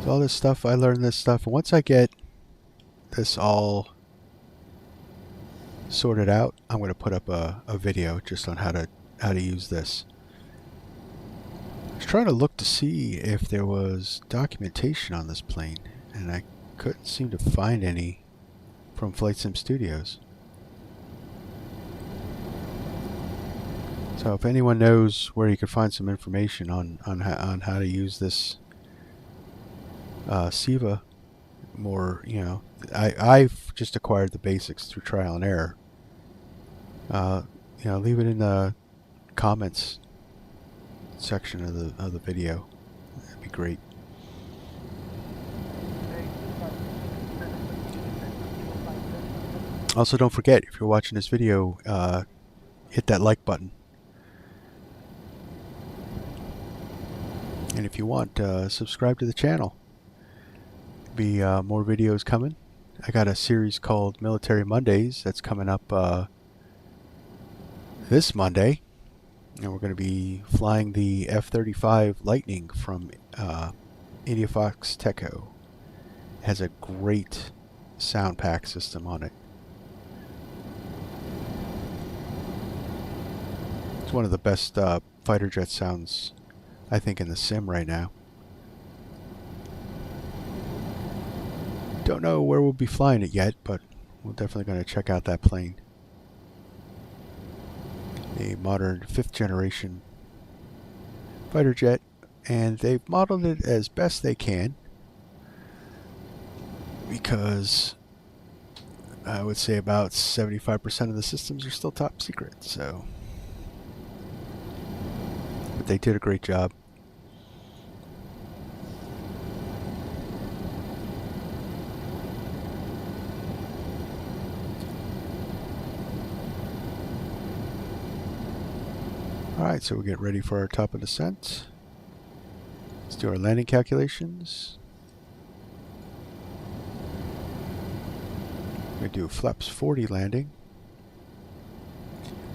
All this stuff, I learned this stuff, and once I get this all sorted out, I'm going to put up a video just on how to use this. I was trying to look to see if there was documentation on this plane, and I couldn't seem to find any from Flight Sim Studios. So if anyone knows where you could find some information on how to use this CIVA more, I've just acquired the basics through trial and error. Leave it in the comments section of the video. That'd be great. Also, don't forget, if you're watching this video, hit that like button. And if you want, subscribe to the channel. Be more videos coming. I got a series called Military Mondays that's coming up this Monday, and we're going to be flying the F-35 Lightning from India Fox Techo. It has a great sound pack system on it. It's one of the best fighter jet sounds, I think, in the sim right now. Don't know where we'll be flying it yet, but we're definitely going to check out that plane. A modern 5th generation fighter jet, and they've modeled it as best they can, because I would say about 75% of the systems are still top secret, so. But they did a great job. Alright, so we get ready for our top of descent. Let's do our landing calculations. We're going to do a flaps 40 landing.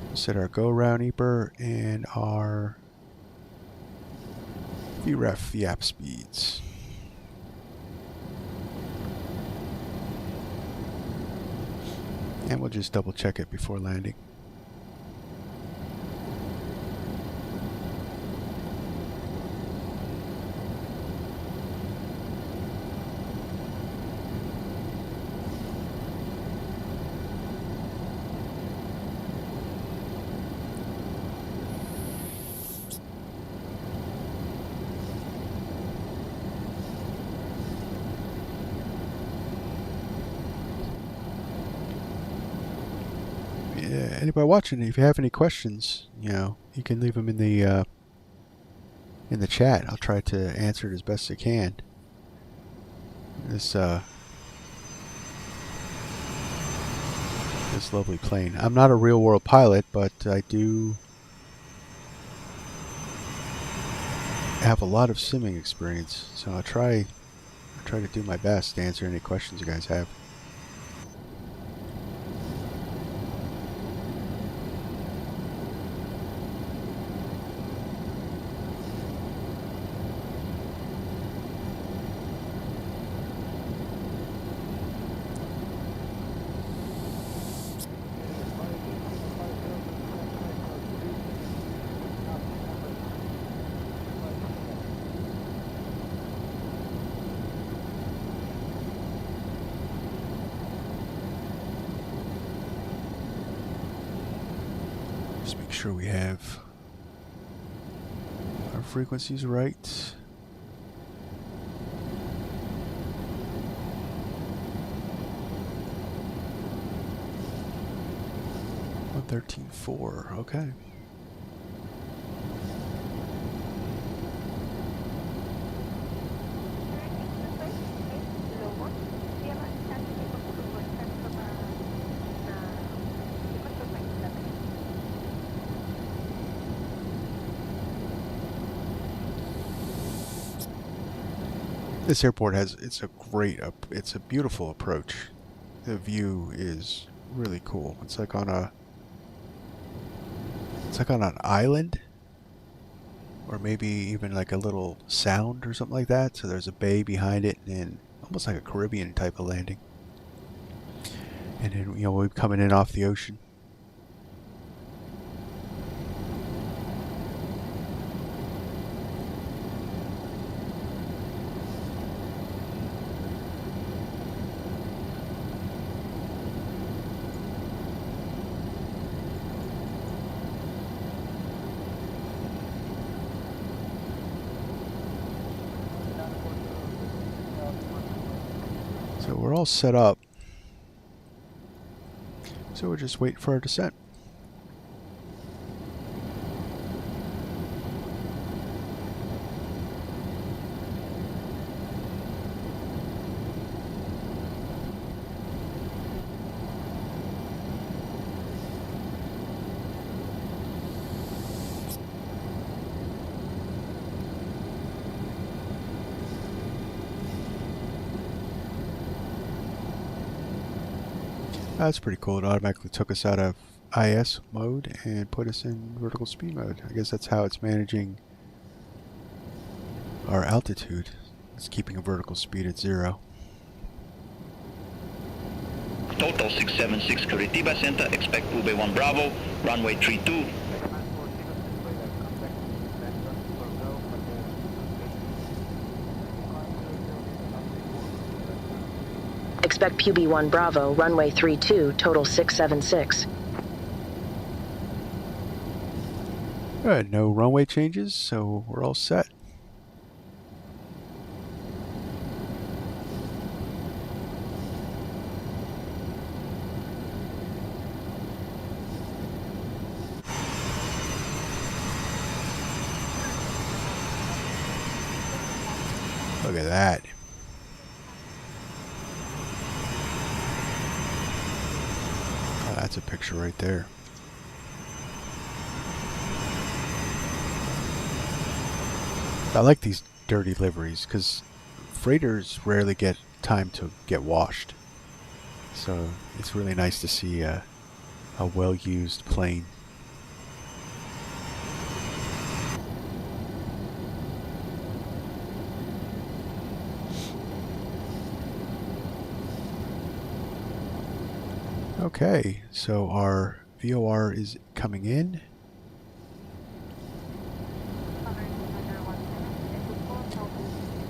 We'll set our go around EPR and our VREF YAP speeds. And we'll just double check it before landing. Anybody watching, if you have any questions, you can leave them in the chat. I'll try to answer it as best I can. This lovely plane. I'm not a real world pilot, but I do have a lot of simming experience, so I try to do my best to answer any questions you guys have. Make sure we have our frequencies right. 113.4, okay. This airport has, it's a beautiful approach. The view is really cool. It's like on an island, or maybe even like a little sound or something like that. So there's a bay behind it, and almost like a Caribbean type of landing. And then, you know, we're coming in off the ocean. So we're all set up. So we're just waiting for our descent. That's pretty cool. It automatically took us out of IS mode and put us in vertical speed mode. I guess that's how it's managing our altitude. It's keeping a vertical speed at 0. Total 676 Curitiba Center, expect UB1 Bravo, runway 32. Expect PB1 Bravo, runway 32, total 676. No runway changes, so we're all set. Look at that. Oh, that's a picture right there. I like these dirty liveries because freighters rarely get time to get washed. So it's really nice to see a well-used plane. Okay, so our VOR is coming in.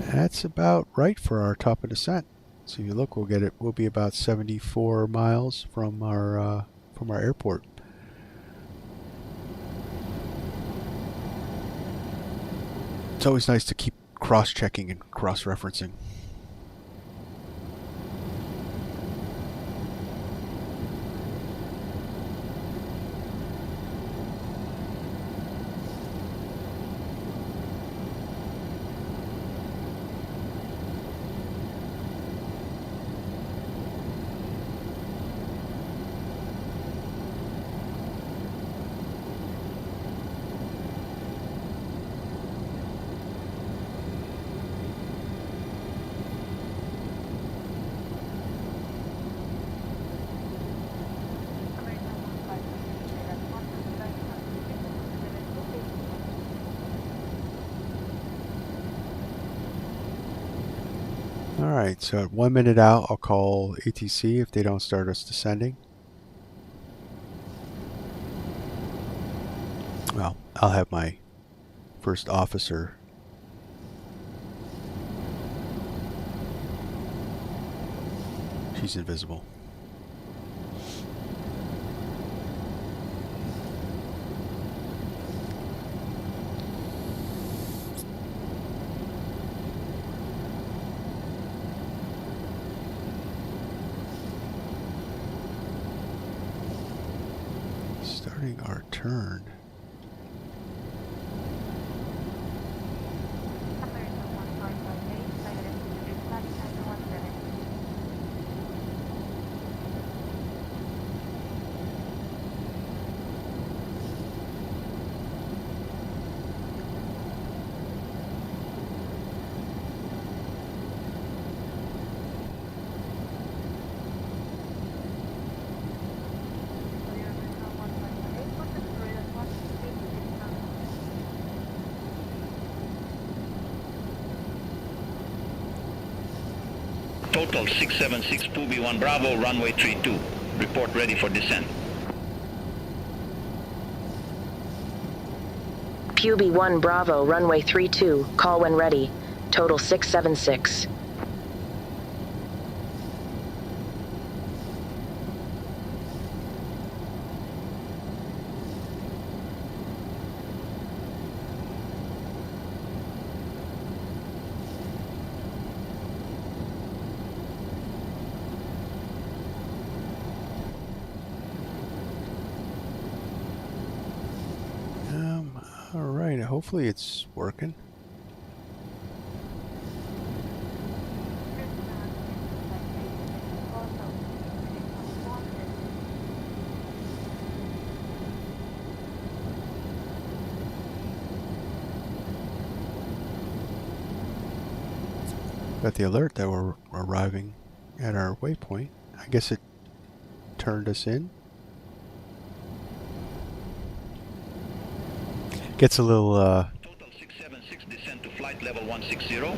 That's about right for our top of descent. So if you look, we'll be about 74 miles from our airport. It's always nice to keep cross-checking and cross-referencing. Alright, so at 1 minute out, I'll call ATC if they don't start us descending. Well, I'll have my first officer. She's invisible. Starting our turn. American 1558, flight attendant, dispatch 917. Total 676 PUB1 Bravo, runway 32. Report ready for descent. PUB-1 Bravo, runway 32, call when ready. Total 676. Alright, hopefully it's working. Got the alert that we're arriving at our waypoint. I guess it turned us in. Gets a little Total 676, descent to flight level 160.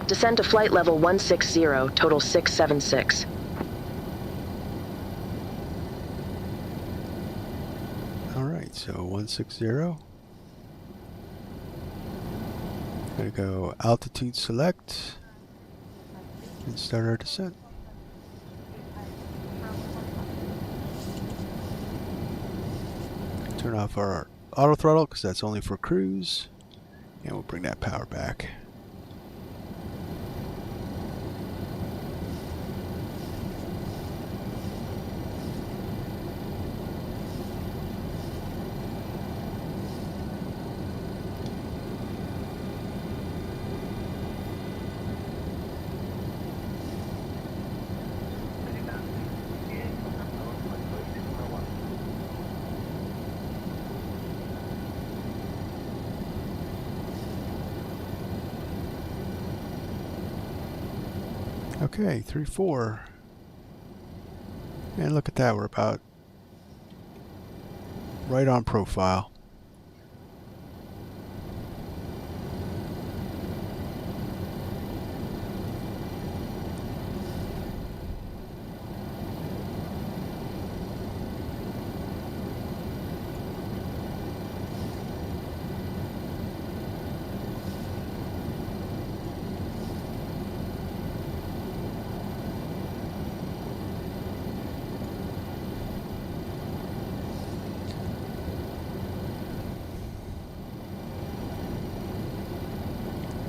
Descend to flight level 160, total 676. Alright, so 160. Gonna go altitude select and start our descent. Turn off our auto throttle because that's only for cruise, and we'll bring that power back. Okay, 3-4. And look at that, we're about right on profile.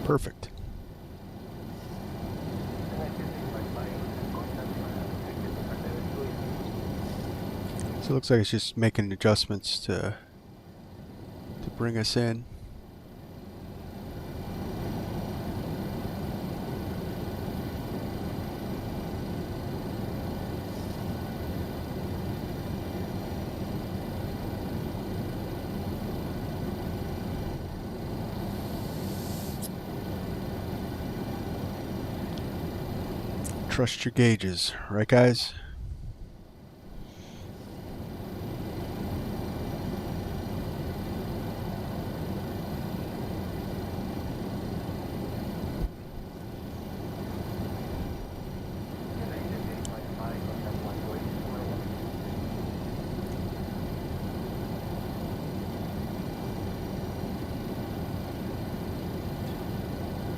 Perfect. So it looks like it's just making adjustments to bring us in. Trust your gauges, right guys?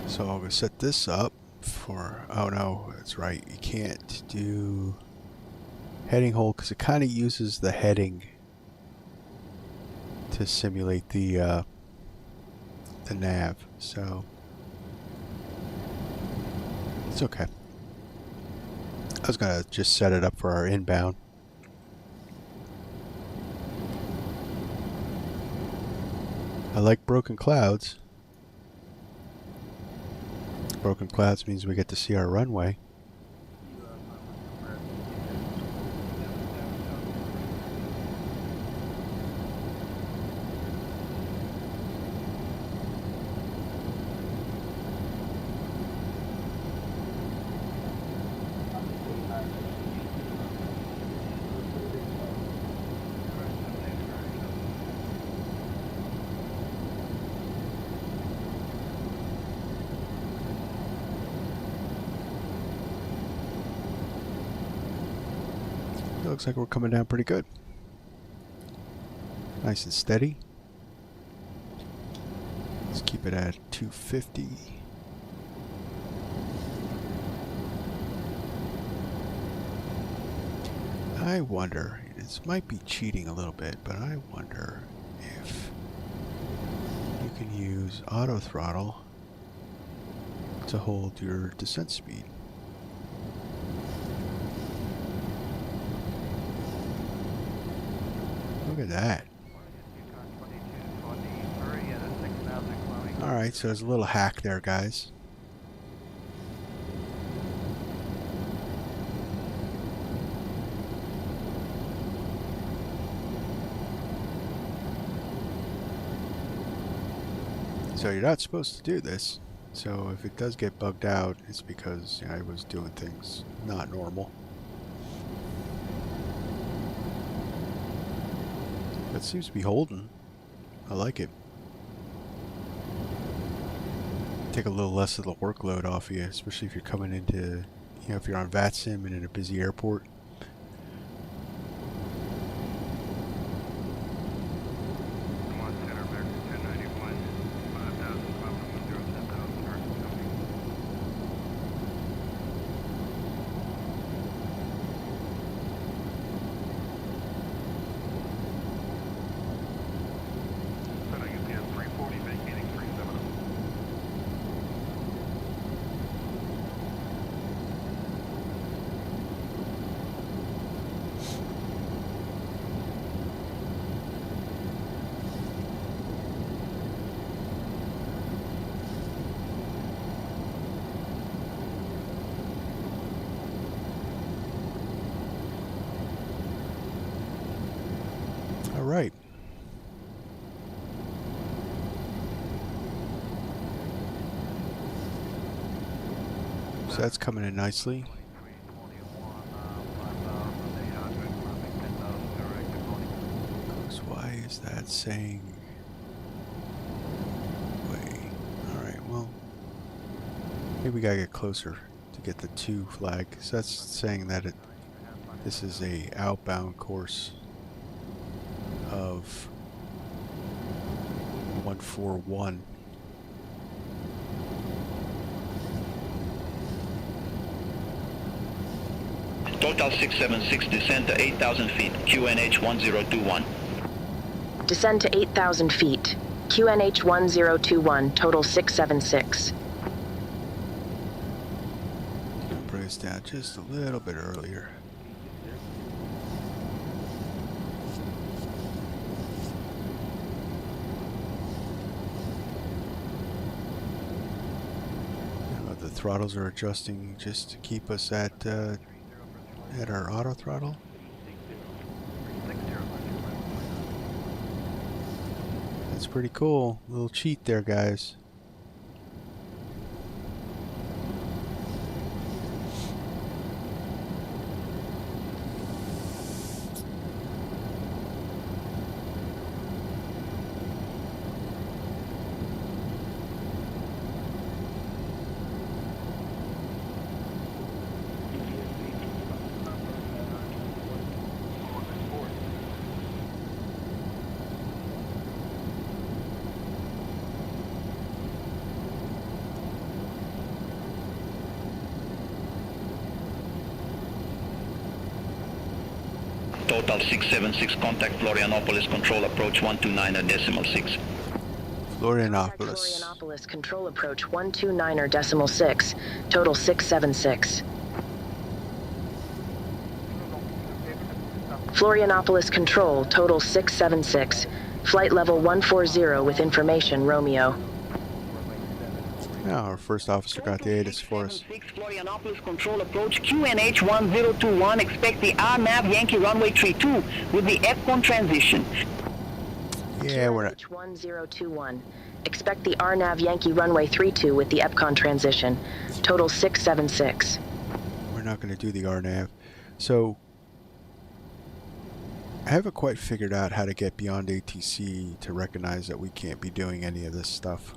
So I'm going to set this up for, oh no, that's right, you can't do heading hold because it kind of uses the heading to simulate the nav, so it's okay. I was going to just set it up for our inbound. I like broken clouds. Broken clouds means we get to see our runway. Looks like we're coming down pretty good. Nice and steady. Let's keep it at 250. I wonder, this might be cheating a little bit, but I wonder if you can use auto throttle to hold your descent speed. Look at that. Alright, so there's a little hack there, guys. So you're not supposed to do this. So if it does get bugged out, it's because I was doing things not normal. But it seems to be holding. I like it. Take a little less of the workload off you, especially if you're coming into, if you're on VATSIM and in a busy airport. All right. So that's coming in nicely. Why is that saying? Wait. All right. Well, maybe we gotta get closer to get the 2 flag. So that's saying that this is a outbound course of 141. Total 676, descend to 8,000 feet, QNH 1021. Descend to 8,000 feet. QNH 1021, total 676. Bring us down just a little bit earlier. The throttles are adjusting just to keep us at our auto throttle. That's pretty cool. A little cheat there, guys. Total 676, contact Florianopolis, control approach 129.6. Florianopolis. Florianopolis, control approach 129.6, total 676. Florianopolis control, total 676. Flight level 140 with information, Romeo. Now our first officer got the Aereas for us. 676 Florianopolis control approach QNH 1021. Expect the RNAV Yankee runway 32 with the FCON transition. Yeah, we're not. QNH1021. Expect the RNAV Yankee runway 32 with the EPCON transition. Total 676. We're not going to do the RNAV. So I haven't quite figured out how to get beyond ATC to recognize that we can't be doing any of this stuff.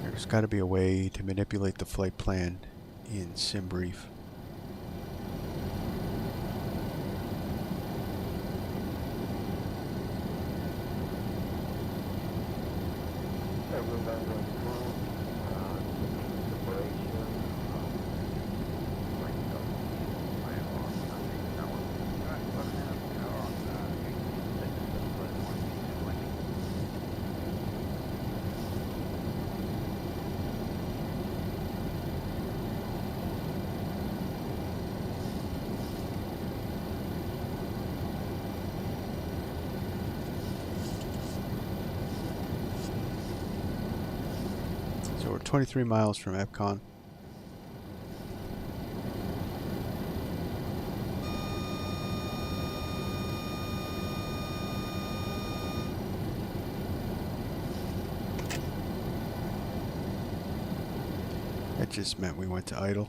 There's got to be a way to manipulate the flight plan in SimBrief. So we're 23 miles from EPCON. That just meant we went to idle.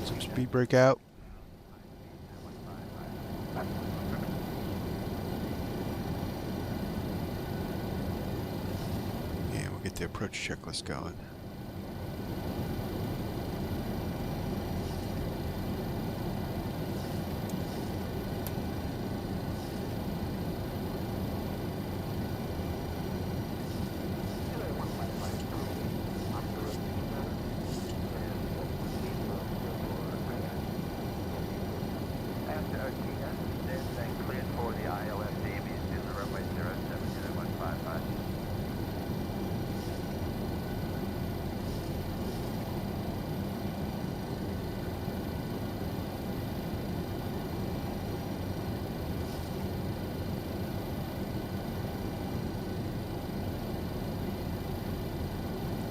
Some speed breakout. Yeah, we'll get the approach checklist going.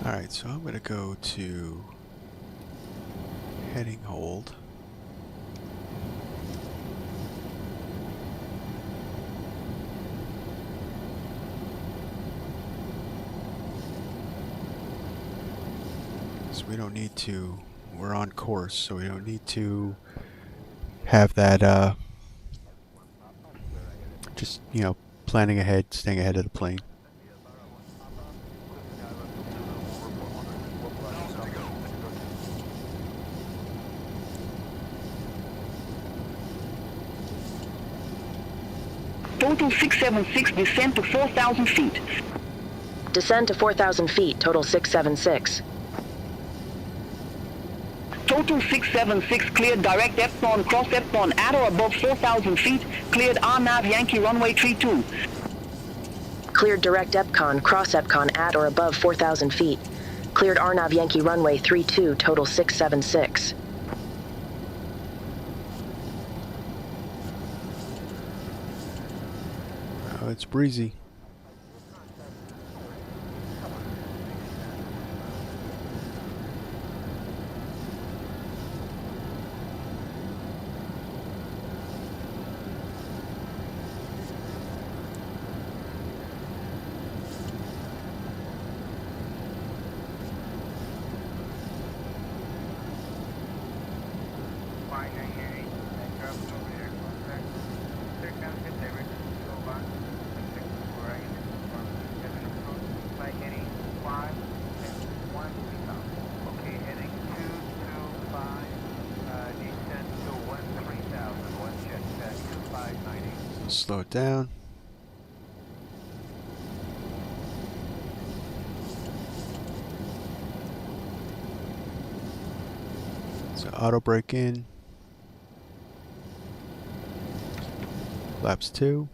Alright, so I'm going to go to heading hold. So we don't need to, we're on course, so we don't need to have that, just, you know, planning ahead, staying ahead of the plane. Total 676, descend to 4,000 feet. Descend to 4,000 feet, total 676. Total 676, cleared direct EPCON, cross EPCON at or above 4,000 feet, cleared RNAV Yankee runway 32. Cleared direct EPCON, cross EPCON at or above 4,000 feet. Cleared RNAV Yankee runway 32, total 676. Oh, it's breezy. Slow it down. So auto brake in. Flaps 2.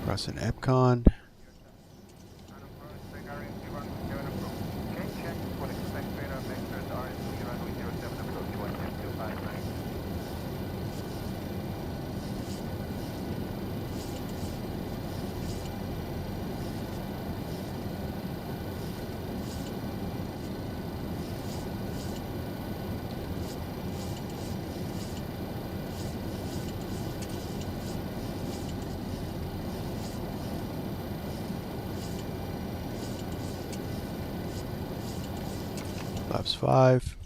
Crossing Epcon. Flaps 5.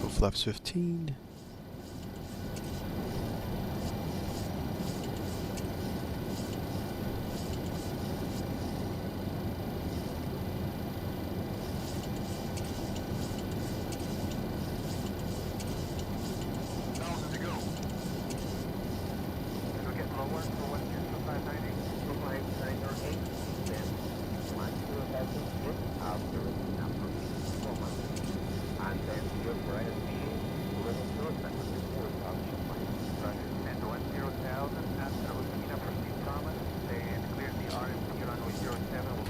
Go flaps 15.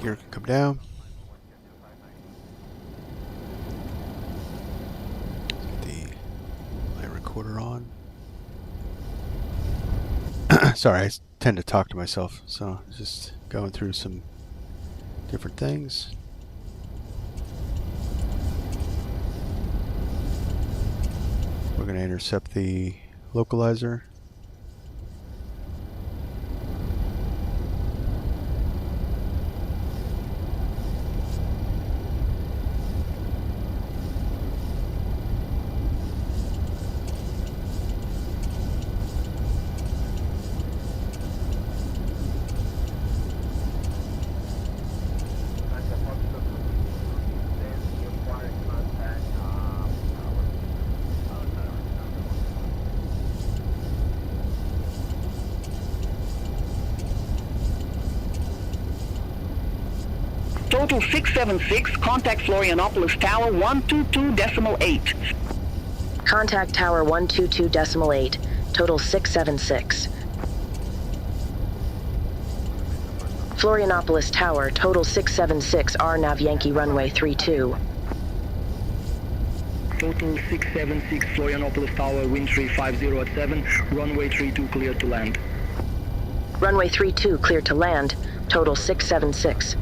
Gear can come down. Let's get the light recorder on. Sorry, I tend to talk to myself, so just going through some different things. We're going to intercept the localizer. Total 676, contact Florianopolis Tower 122.8. Contact Tower 122.8. Total 676. Florianopolis Tower, total 676, RNAV Yankee runway 32. Total 676 Florianopolis Tower, wind 350 at 7, runway 32 clear to land. Runway 32 clear to land, total 676.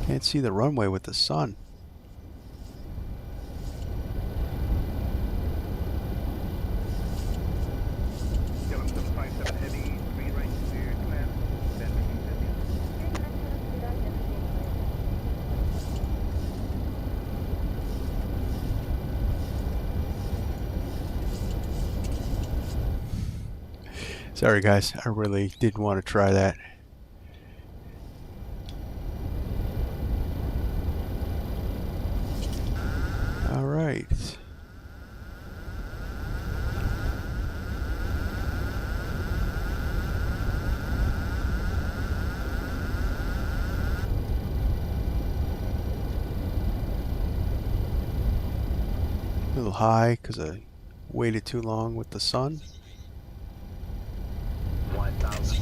Can't see the runway with the sun. Sorry guys, I really didn't want to try that. All right. A little high because I waited too long with the sun. 1,000.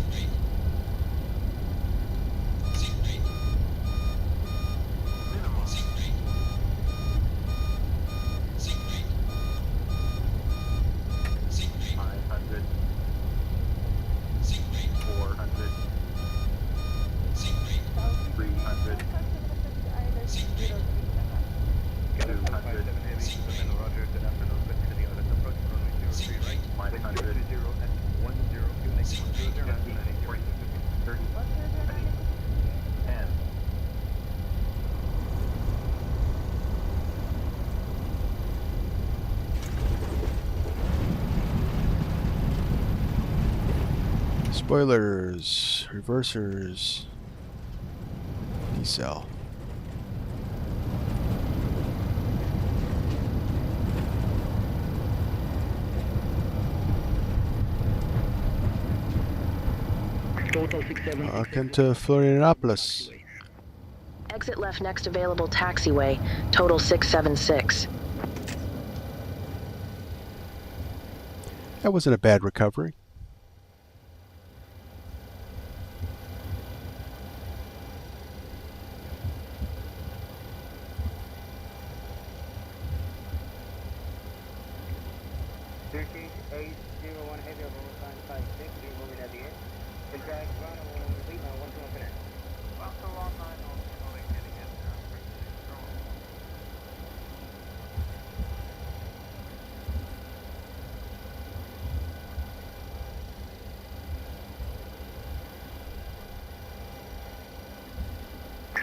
Spoilers, reversers, decel. Total 67. Welcome to Florianopolis. Exit left next available taxiway, total 676. That wasn't a bad recovery.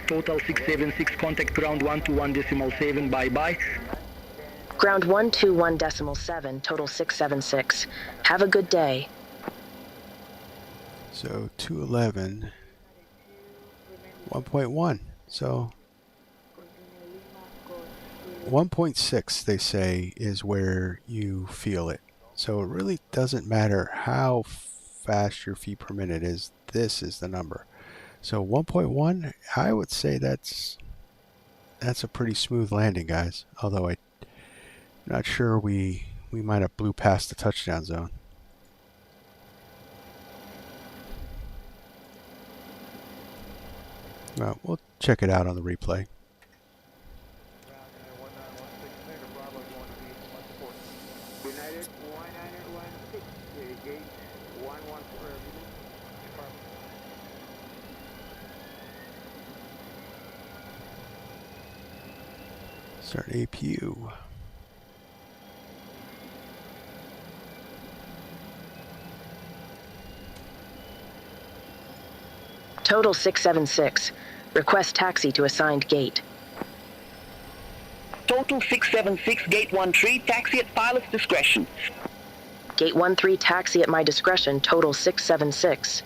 Total 676, contact ground 121.7, bye-bye. Ground 121.7, total 676. Have a good day. So 211, 1.1. So 1.6 they say is where you feel it. So it really doesn't matter how fast your feet per minute is. This is the number. So 1.1, I would say that's a pretty smooth landing, guys. Although I'm not sure we might have blew past the touchdown zone. Well, we'll check it out on the replay. Start APU. Total 676. Request taxi to assigned gate. Total 676, gate 13, taxi at pilot's discretion. Gate 13 taxi at my discretion, total 676.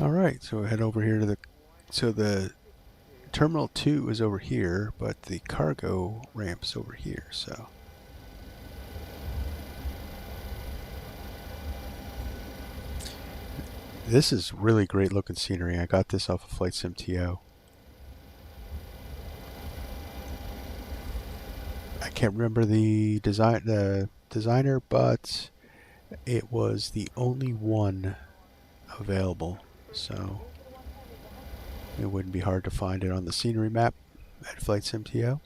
All right, so head over here to the Terminal 2 is over here, but the cargo ramp's over here, so. This is really great looking scenery. I got this off of Flight Sim TO. I can't remember the designer, but it was the only one available, so it wouldn't be hard to find it on the scenery map at Flight Sim TO.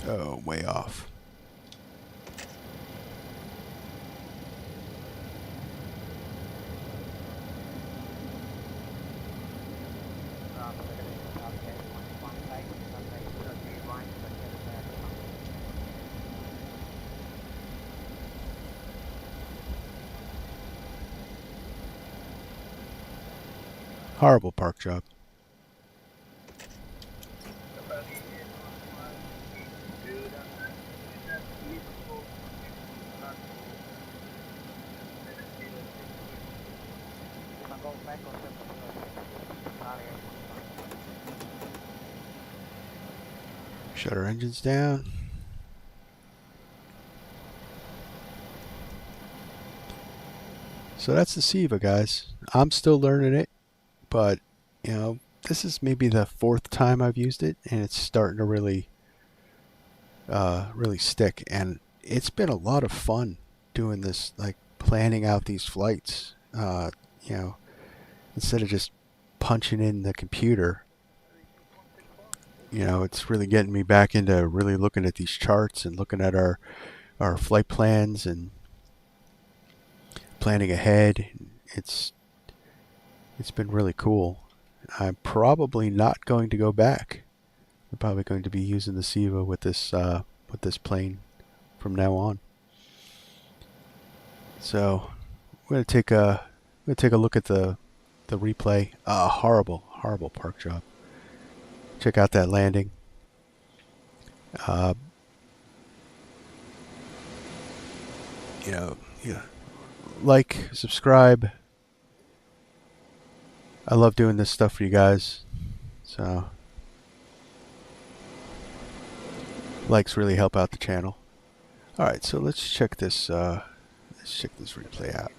Oh, way off. Horrible park job. Shut our engines down. So that's the CIVA, guys. I'm still learning it, but you know, this is maybe the 4th time I've used it, and it's starting to really stick. And it's been a lot of fun doing this, like planning out these flights. You know, instead of just punching in the computer, you know, it's really getting me back into really looking at these charts and looking at our flight plans and planning ahead. It's been really cool. I'm probably not going to go back. I'm probably going to be using the CIVA with this plane from now on. So I'm going to take a look at the replay. Horrible park job. Check out that landing. You know, yeah. Like, subscribe. I love doing this stuff for you guys. So likes really help out the channel. All right, so let's check this replay out.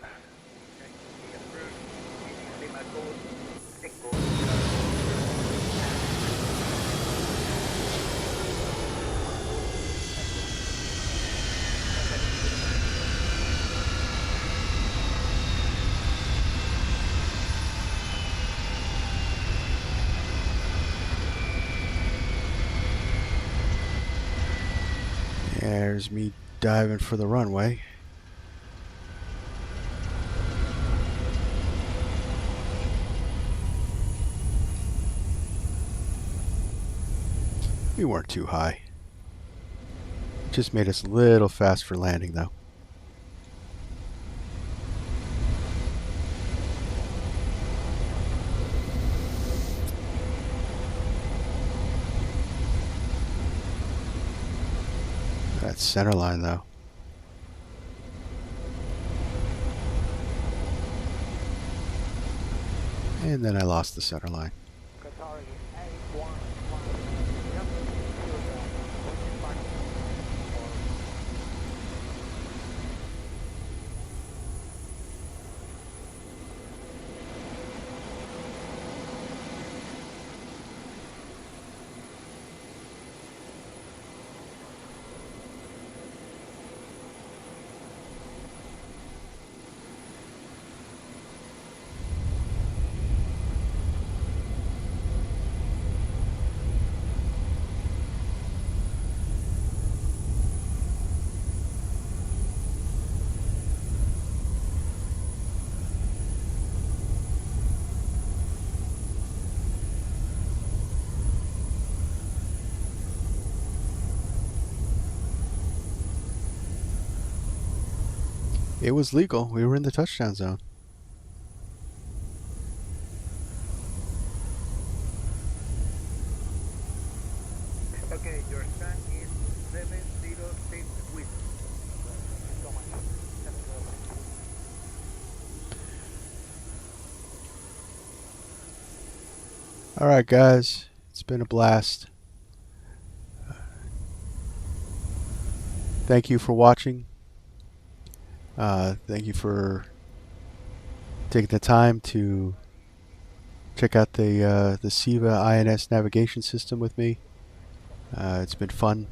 There's me diving for the runway. We weren't too high. Just made us a little fast for landing though. That center line though. And then I lost the center line. It was legal. We were in the touchdown zone. Okay, your stand is 706 with. All right, guys. It's been a blast. Thank you for watching. Thank you for taking the time to check out the CIVA INS navigation system with me. It's been fun.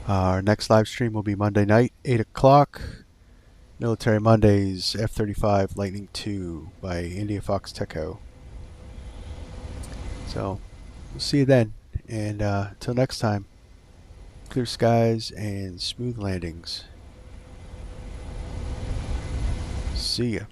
Our next live stream will be Monday night, 8 o'clock. Military Mondays, F-35 Lightning II by India Fox Techo. So, we'll see you then. And until next time, clear skies, and smooth landings. See ya.